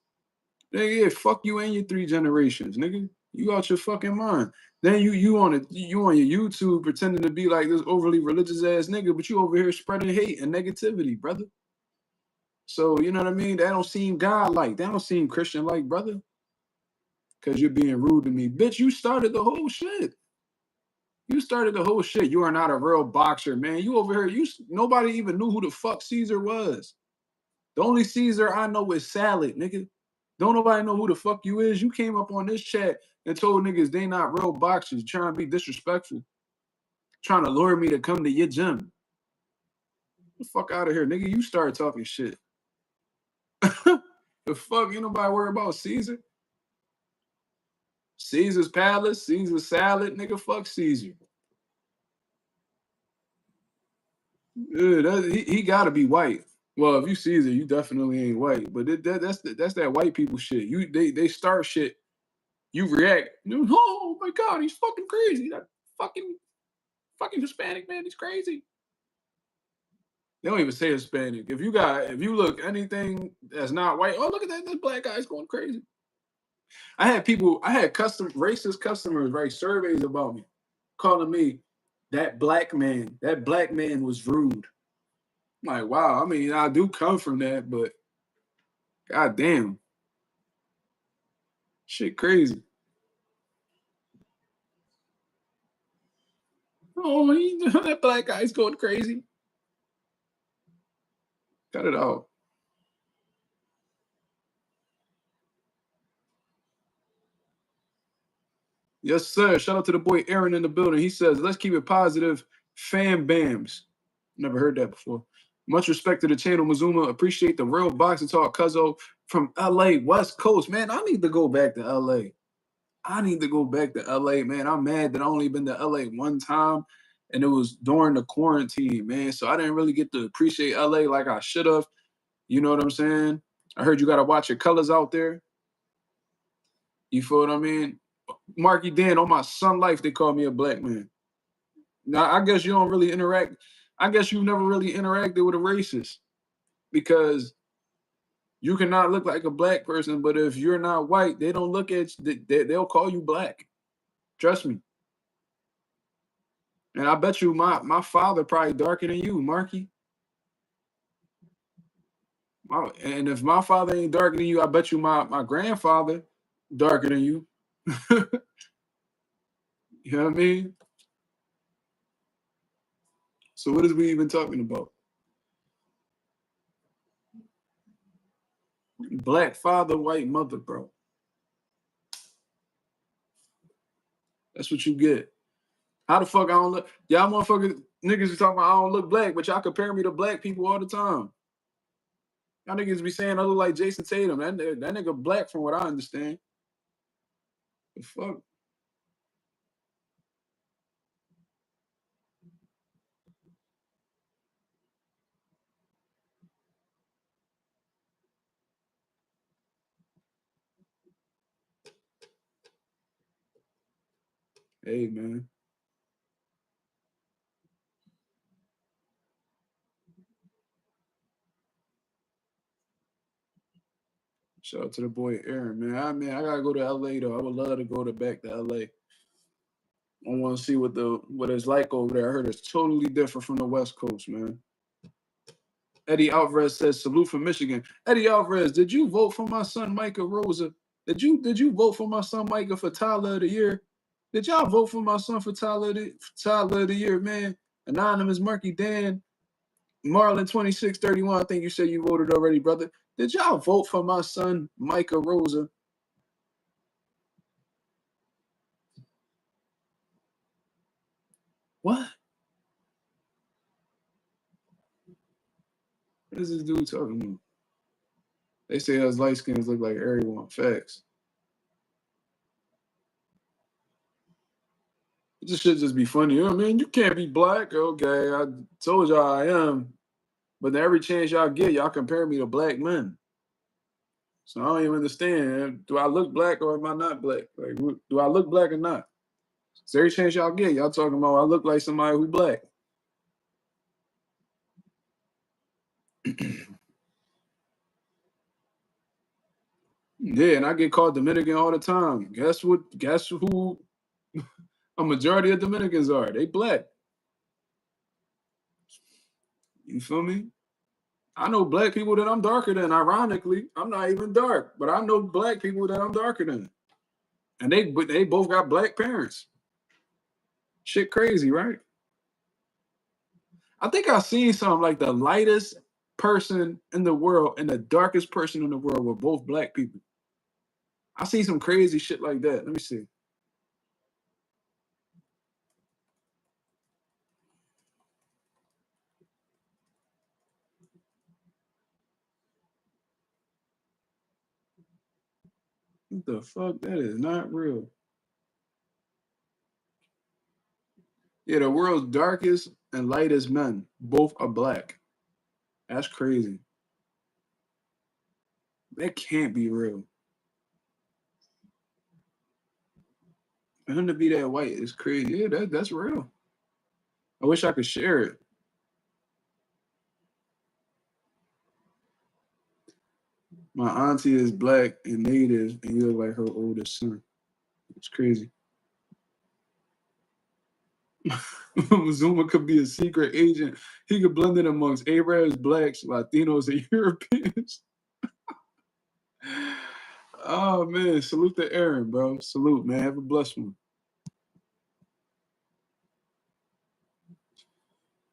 nigga, yeah, fuck you and your 3 generations, nigga. You out your fucking mind. Then you on your YouTube pretending to be like this overly religious ass nigga, but you over here spreading hate and negativity, brother. So you know what I mean? That don't seem God-like. That don't seem Christian-like, brother. Cause you're being rude to me. Bitch, you started the whole shit. You started the whole shit. You are not a real boxer, man. You over here, nobody even knew who the fuck Caesar was. The only Caesar I know is Salad, nigga. Don't nobody know who the fuck you is. You came up on this chat and told niggas they not real boxers, trying to be disrespectful, trying to lure me to come to your gym. Get the fuck out of here, nigga. You started talking shit. The fuck? Ain't nobody worry about Caesar. Caesar's Palace, Caesar's Salad, nigga. Fuck Caesar. Yeah, he gotta be white. Well, if you Caesar, you definitely ain't white. But that's that white people shit. They start shit. You react. Oh my god, he's fucking crazy. That fucking Hispanic man, he's crazy. They don't even say Hispanic. If you look anything that's not white, oh look at that black guy's going crazy. I had racist customers write surveys about me, calling me that black man. That black man was rude. I'm like, wow. I mean, I do come from that, but god damn, shit crazy. Oh, that black guy's going crazy. Cut it out. Yes, sir. Shout out to the boy Aaron in the building. He says, let's keep it positive. Fam Bams. Never heard that before. Much respect to the channel, Mazuma. Appreciate the real boxing talk, Cuzzo from LA, West Coast. Man, I need to go back to LA. I need to go back to LA, man. I'm mad that I only been to LA one time, and it was during the quarantine, man. So I didn't really get to appreciate LA like I should have. You know what I'm saying? I heard you got to watch your colors out there. You feel what I mean? Marky Dan, on my son life, they call me a black man. Now, I guess you don't really interact. I guess you've never really interacted with a racist, because you cannot look like a black person, but if you're not white, they don't look at you, they'll call you black. Trust me. And I bet you my father probably darker than you, Marky. And if my father ain't darker than you, I bet you my grandfather darker than you. You know what I mean? So what is we even talking about? Black father, white mother, bro. That's what you get. How the fuck I don't look? Y'all motherfuckers niggas be talking about I don't look black, but y'all compare me to black people all the time. Y'all niggas be saying I look like Jason Tatum. That nigga black from what I understand. The fuck? Hey man. Shout out to the boy Aaron, man. I gotta go to LA though. I would love to go back to LA. I want to see what it's like over there. I heard it's totally different from the West Coast, man. Eddie Alvarez says, salute from Michigan. Eddie Alvarez, did you vote for my son Micah Rosa? Did you vote for my son Micah for Tyler of the Year? Did y'all vote for my son for Tyler of the Year, man? Anonymous Marky Dan, Marlon 2631. I think you said you voted already, brother. Did y'all vote for my son Micah Rosa? What? What is this dude talking about? They say us light skins look like everyone. Facts. This should just be funny. I mean, you can't be black. Okay, I told y'all I am. But every chance y'all get, y'all compare me to black men. So I don't even understand. Do I look black or am I not black? Like, do I look black or not? So every chance y'all get, y'all talking about I look like somebody who black. Yeah, and I get called Dominican all the time. Guess what? Guess who a majority of Dominicans are? They black. You feel me? I know black people that I'm darker than. Ironically, I'm not even dark, but I know black people that I'm darker than, and they both got black parents. Shit, crazy, right? I think I've seen something like the lightest person in the world and the darkest person in the world were both black people. I seen some crazy shit like that. Let me see. What the fuck? That is not real. Yeah, the world's darkest and lightest men both are black. That's crazy. That can't be real. For him to be that white is crazy. Yeah, that's real. I wish I could share it. My auntie is black and native, and you look like her oldest son. It's crazy. Mazuma could be a secret agent. He could blend in amongst Arabs, blacks, Latinos, and Europeans. Oh man, salute to Aaron, bro. Salute, man. Have a blessed one.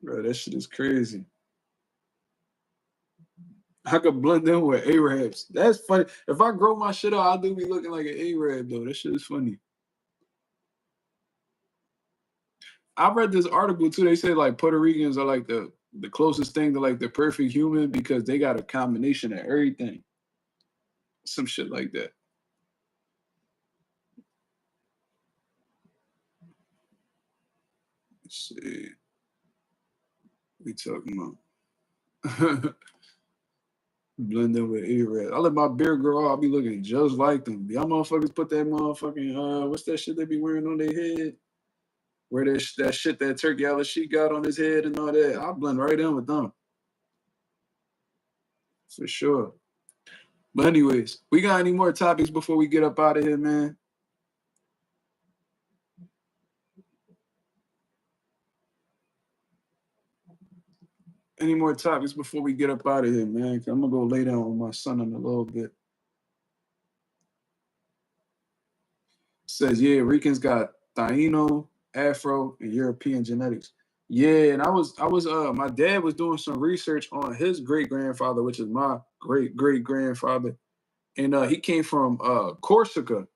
Bro, that shit is crazy. I could blend in with Arabs. That's funny. If I grow my shit out, I do be looking like an Arab though. That shit is funny. I read this article too. They say like Puerto Ricans are like the closest thing to like the perfect human because they got a combination of everything. Some shit like that. Let's see. We talking about blending with A-Red. I let my beard grow out. I'll be looking just like them. Y'all motherfuckers put that motherfucking what's that shit they be wearing on their head? Where that shit that Turkey Al-Sheikh got on his head and all that. I'll blend right in with them. For sure. But anyways, we got any more topics before we get up out of here, man? Any more topics before we get up out of here, man? 'Cause I'm gonna go lay down with my son in a little bit. Says, yeah, Ricans got Taino, Afro, and European genetics. Yeah, and I was my dad was doing some research on his great grandfather, which is my great great grandfather, and he came from Corsica,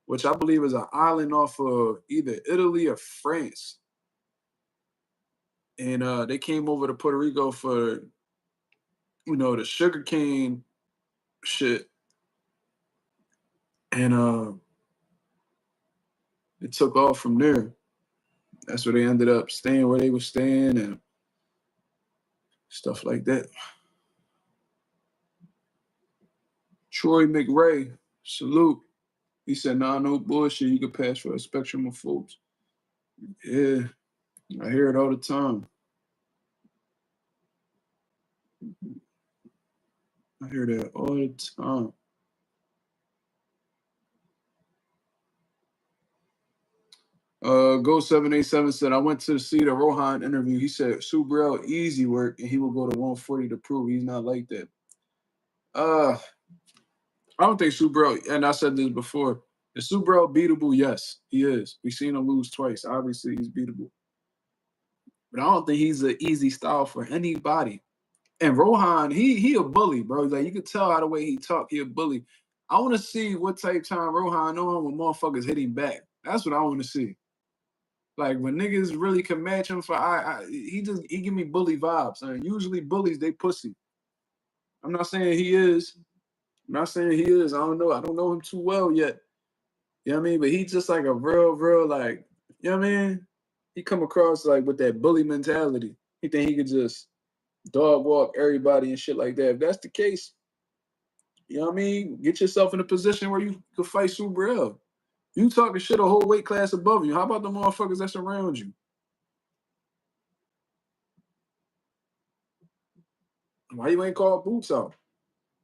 which I believe is an island off of either Italy or France, and they came over to Puerto Rico for the sugarcane shit, and it took off from there. That's where they ended up staying where they were staying and stuff like that. Troy McRae, salute. He said, nah, no bullshit. You could pass for a spectrum of folks. Yeah, I hear it all the time. I hear that all the time. Go 787 said, I went to see the Rohan interview. He said, Subrel, easy work, and he will go to 140 to prove he's not like that. I don't think Subrel, and I said this before, is Subrel beatable? Yes, he is. We've seen him lose twice. Obviously, he's beatable. But I don't think he's an easy style for anybody. And Rohan, he a bully, bro. Like you could tell how the way he talk, he a bully. I want to see what type time Rohan on when motherfuckers hit him back. That's what I want to see. Like when niggas really can match him for he give me bully vibes. And usually bullies they pussy. I'm not saying he is. I'm not saying he is. I don't know. I don't know him too well yet. You know what I mean? But he's just like a real, like, you know what I mean? He come across like with that bully mentality. He think he could just dog walk everybody and shit like that. If that's the case, you know what I mean? Get yourself in a position where you could fight Super L. You talking shit a whole weight class above you. How about the motherfuckers that's around you? Why you ain't called Boots out?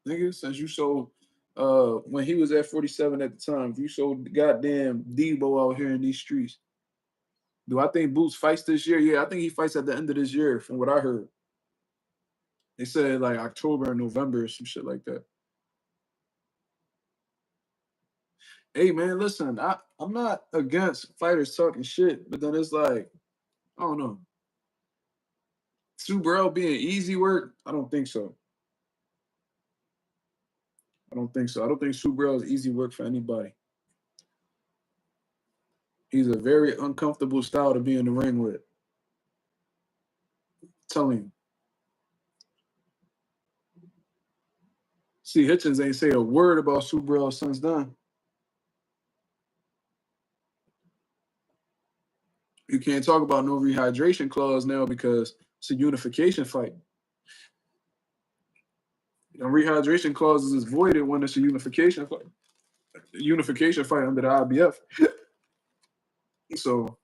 Nigga, since you sold when he was at 47 at the time, if you sold goddamn Debo out here in these streets. Do I think Boots fights this year? Yeah, I think he fights at the end of this year, from what I heard. They said like October and November or some shit like that. Hey man, listen, I'm not against fighters talking shit, but then it's like, I don't know. Super L being easy work? I don't think so. I don't think so. I don't think Super L is easy work for anybody. He's a very uncomfortable style to be in the ring with. I'm telling you. See, Hitchens ain't say a word about Super L since then. You can't talk about no rehydration clause now because it's a unification fight. And rehydration clauses is voided when it's a unification fight. A unification fight under the IBF. So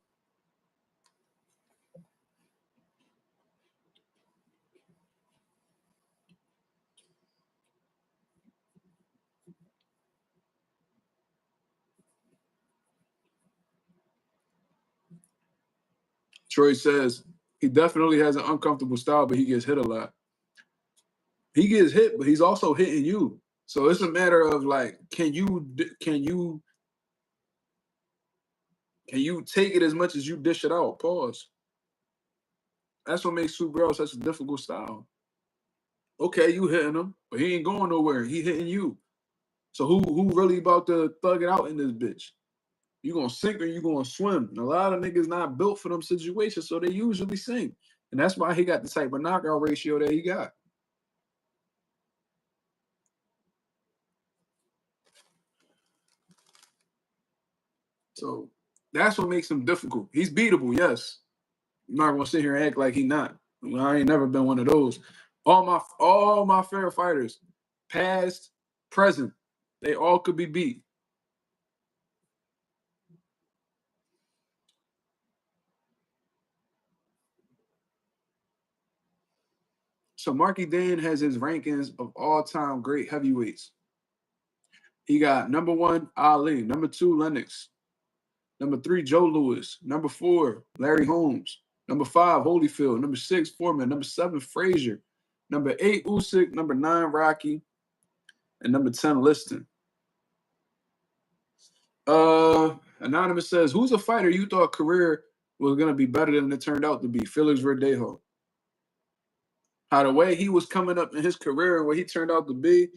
Troy says he definitely has an uncomfortable style, but he gets hit a lot. He gets hit, but he's also hitting you. So it's a matter of like, can you take it as much as you dish it out? Pause. That's what makes Super L such a difficult style. Okay, you hitting him, but he ain't going nowhere. He hitting you. So who really about to thug it out in this bitch? You gonna sink or you gonna swim? And a lot of niggas not built for them situations, so they usually sink. And that's why he got the type of knockout ratio that he got. So that's what makes him difficult. He's beatable, yes. I'm not gonna sit here and act like he not. I ain't never been one of those. All my fair fighters, past, present, they all could be beat. So Marky Dan has his rankings of all-time great heavyweights. He got number 1, Ali, number 2, Lennox, number 3, Joe Louis, number 4, Larry Holmes, number 5, Holyfield, number 6, Foreman, number 7, Frazier, number 8, Usyk, number 9, Rocky, and number 10, Liston. Anonymous says, who's a fighter you thought career was gonna be better than it turned out to be? Felix Verdejo. How the way he was coming up in his career and what he turned out to be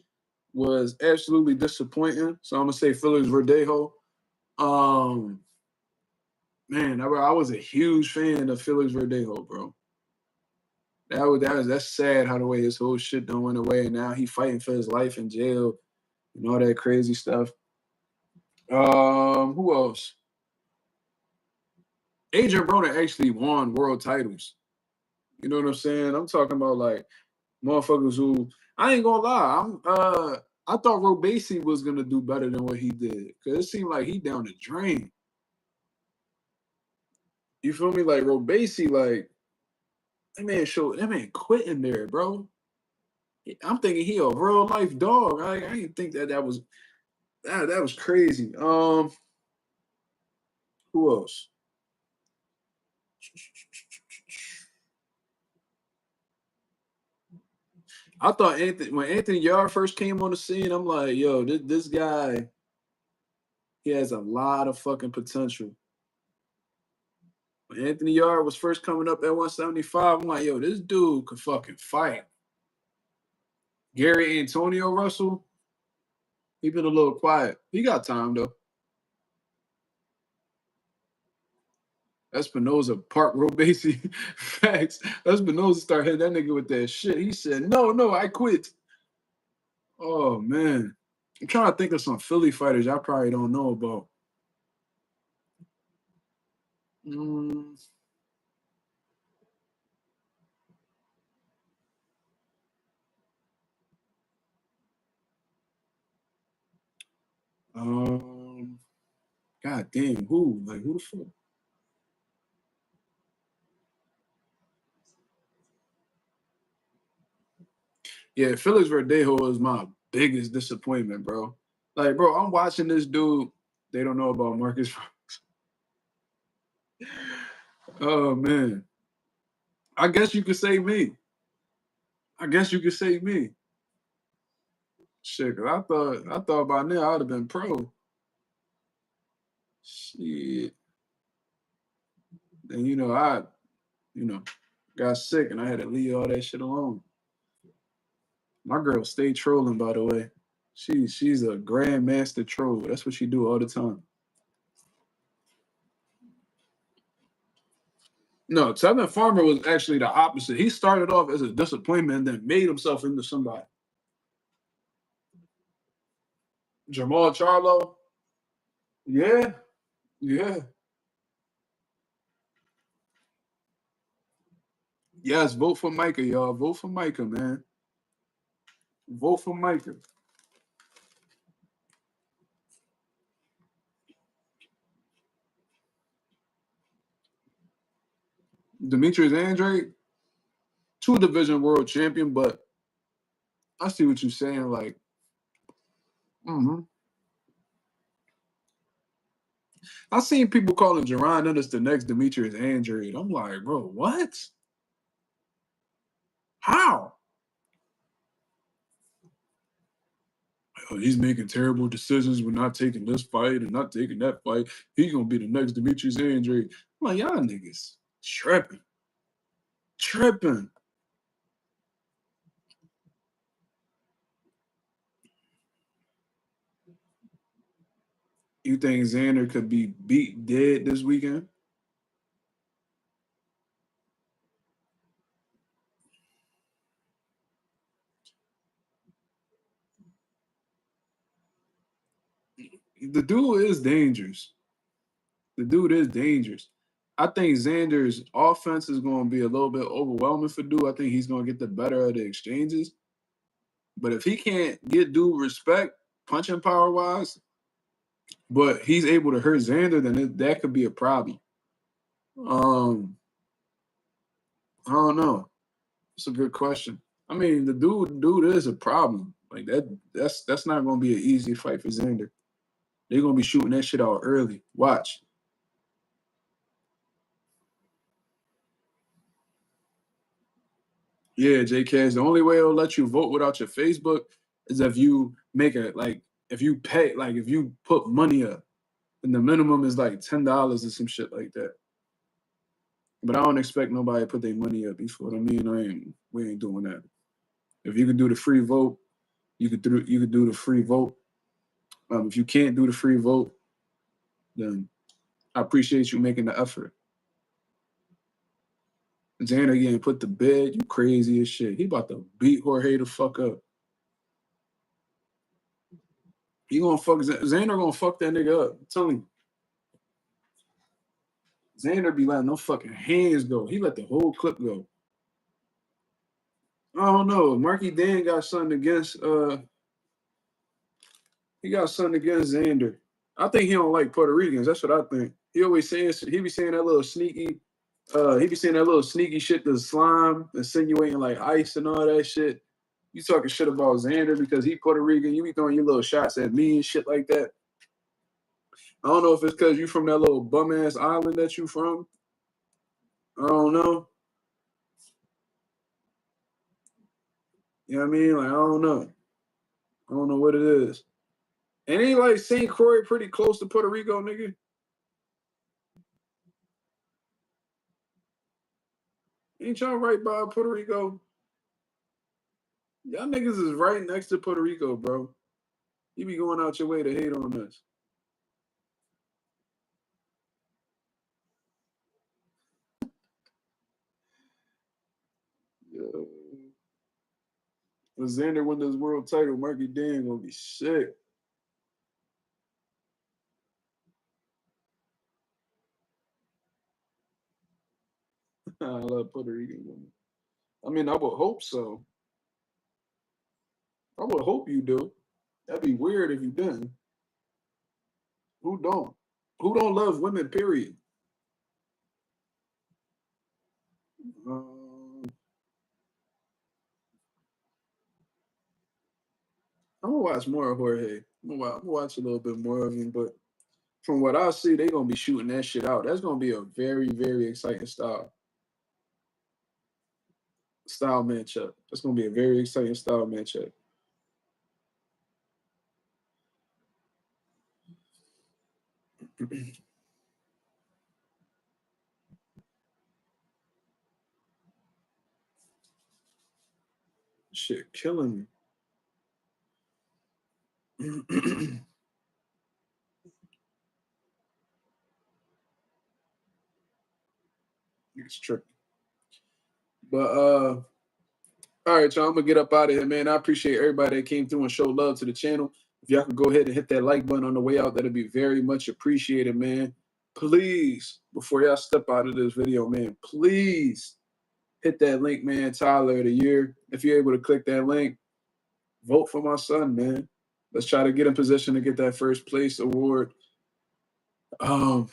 was absolutely disappointing. So I'm gonna say Felix Verdejo. Man, I was a huge fan of Felix Verdejo, bro. That's sad how the way his whole shit done went away, and now he fighting for his life in jail and all that crazy stuff. Who else? Adrian Broner actually won world titles. You know what I'm saying? I'm talking about like motherfuckers who I ain't gonna lie. I thought Robesi was gonna do better than what he did because it seemed like he down the drain. You feel me? Like Robesi, like that man quitting there, bro. I'm thinking he a real life dog. I didn't think that was crazy. Who else? I thought when Anthony Yard first came on the scene, I'm like, yo, this guy, he has a lot of fucking potential. When Anthony Yard was first coming up at 175, I'm like, yo, this dude could fucking fight. Gary Antonio Russell, he been a little quiet. He got time though. Espinoza Park Robesi. Facts. Espinoza started hitting that nigga with that shit. He said, no, I quit. Oh man, I'm trying to think of some Philly fighters I probably don't know about. Mm, um, God damn, who? Like who the fuck? Yeah, Felix Verdejo is my biggest disappointment, bro. Like, bro, I'm watching this dude. They don't know about Marcus. Oh man, I guess you could say me. I guess you could say me. Shit, 'cause I thought by now I'd have been pro. Shit. And you know, got sick and I had to leave all that shit alone. My girl stayed trolling, by the way. She's a grandmaster troll. That's what she do all the time. No, Tevin Farmer was actually the opposite. He started off as a disappointment and then made himself into somebody. Jamal Charlo, yeah, yeah. Yes, vote for Micah, y'all. Vote for Micah, man. Vote for Micah. Demetrius Andrade, two-division world champion, but I see what you're saying. Like, mhm. I seen people calling Jerron Ennis the next Demetrius Andrade. I'm like, bro, what? How? Oh, he's making terrible decisions. We're not taking this fight and not taking that fight. He's gonna be the next Demetrius Andrade. I'm like, y'all niggas tripping, tripping. You think Xander could be beat dead this weekend? The dude is dangerous. The dude is dangerous. I think Xander's offense is going to be a little bit overwhelming for Dude. I think he's going to get the better of the exchanges. But if he can't get Dude respect, punching power wise, but he's able to hurt Xander, then that could be a problem. Um, I don't know. It's a good question. I mean, the dude is a problem. Like that's not going to be an easy fight for Xander. They're going to be shooting that shit out early. Watch. Yeah, J Cash. The only way it'll let you vote without your Facebook is if you make a if you pay if you put money up, and the minimum is like $10 or some shit like that. But I don't expect nobody to put their money up. You feel what I mean? We ain't doing that. If you could do the free vote, you could do the free vote. If you can't do the free vote, then I appreciate you making the effort. Xander getting put to bed, you crazy as shit. He about to beat Jorge the fuck up. He gonna fuck Xander gonna fuck that nigga up. I'm telling you. Xander be letting no fucking hands go. He let the whole clip go. I don't know. Marky Dan got something against he got something against Xander. I think he don't like Puerto Ricans. That's what I think. He always saying he be saying that little sneaky he be saying that little sneaky shit to Slime, insinuating like ice and all that shit. You talking shit about Xander because he Puerto Rican. You be throwing your little shots at me and shit like that. I don't know if it's because you from that little bum ass island that you from. I don't know. You know what I mean? Like, I don't know. I don't know what it is. And ain't like St. Croix pretty close to Puerto Rico, nigga? Ain't y'all right by Puerto Rico? Y'all niggas is right next to Puerto Rico, bro. You be going out your way to hate on us. Yo. When Xander win this world title, Marky Dan gonna be sick. I love Puerto Rican women. I mean, I would hope so. I would hope you do. That'd be weird if you didn't. Who don't? Who don't love women, period? I'm gonna watch more of Jorge. I'm gonna watch a little bit more of him, but from what I see, they're gonna be shooting that shit out. That's gonna be a very, very exciting style matchup. That's gonna be a very exciting style matchup. Shit, killing me. It's tricky. But all right, y'all. I'm gonna get up out of here, man. I appreciate everybody that came through and showed love to the channel. If y'all could go ahead and hit that like button on the way out, that'd be very much appreciated, man. Please, before y'all step out of this video, man, please hit that link, man. Tyler of the year. If you're able to click that link, vote for my son, man. Let's try to get in position to get that first place award. For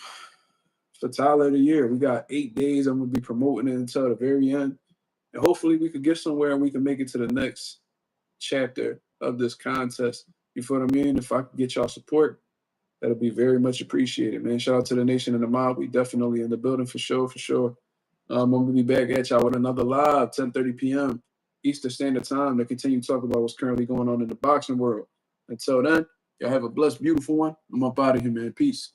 Tyler of the year, we got 8 days. I'm gonna be promoting it until the very end, and hopefully we could get somewhere and we can make it to the next chapter of this contest. You feel what I mean? If I could get y'all support, that'll be very much appreciated, man. Shout out to the nation and the mob. We definitely in the building for sure, for sure. I'm gonna be back at y'all with another live 10:30 p.m. Eastern Standard Time to continue talking about what's currently going on in the boxing world. Until then, y'all have a blessed, beautiful one. I'm up out of here, man. Peace.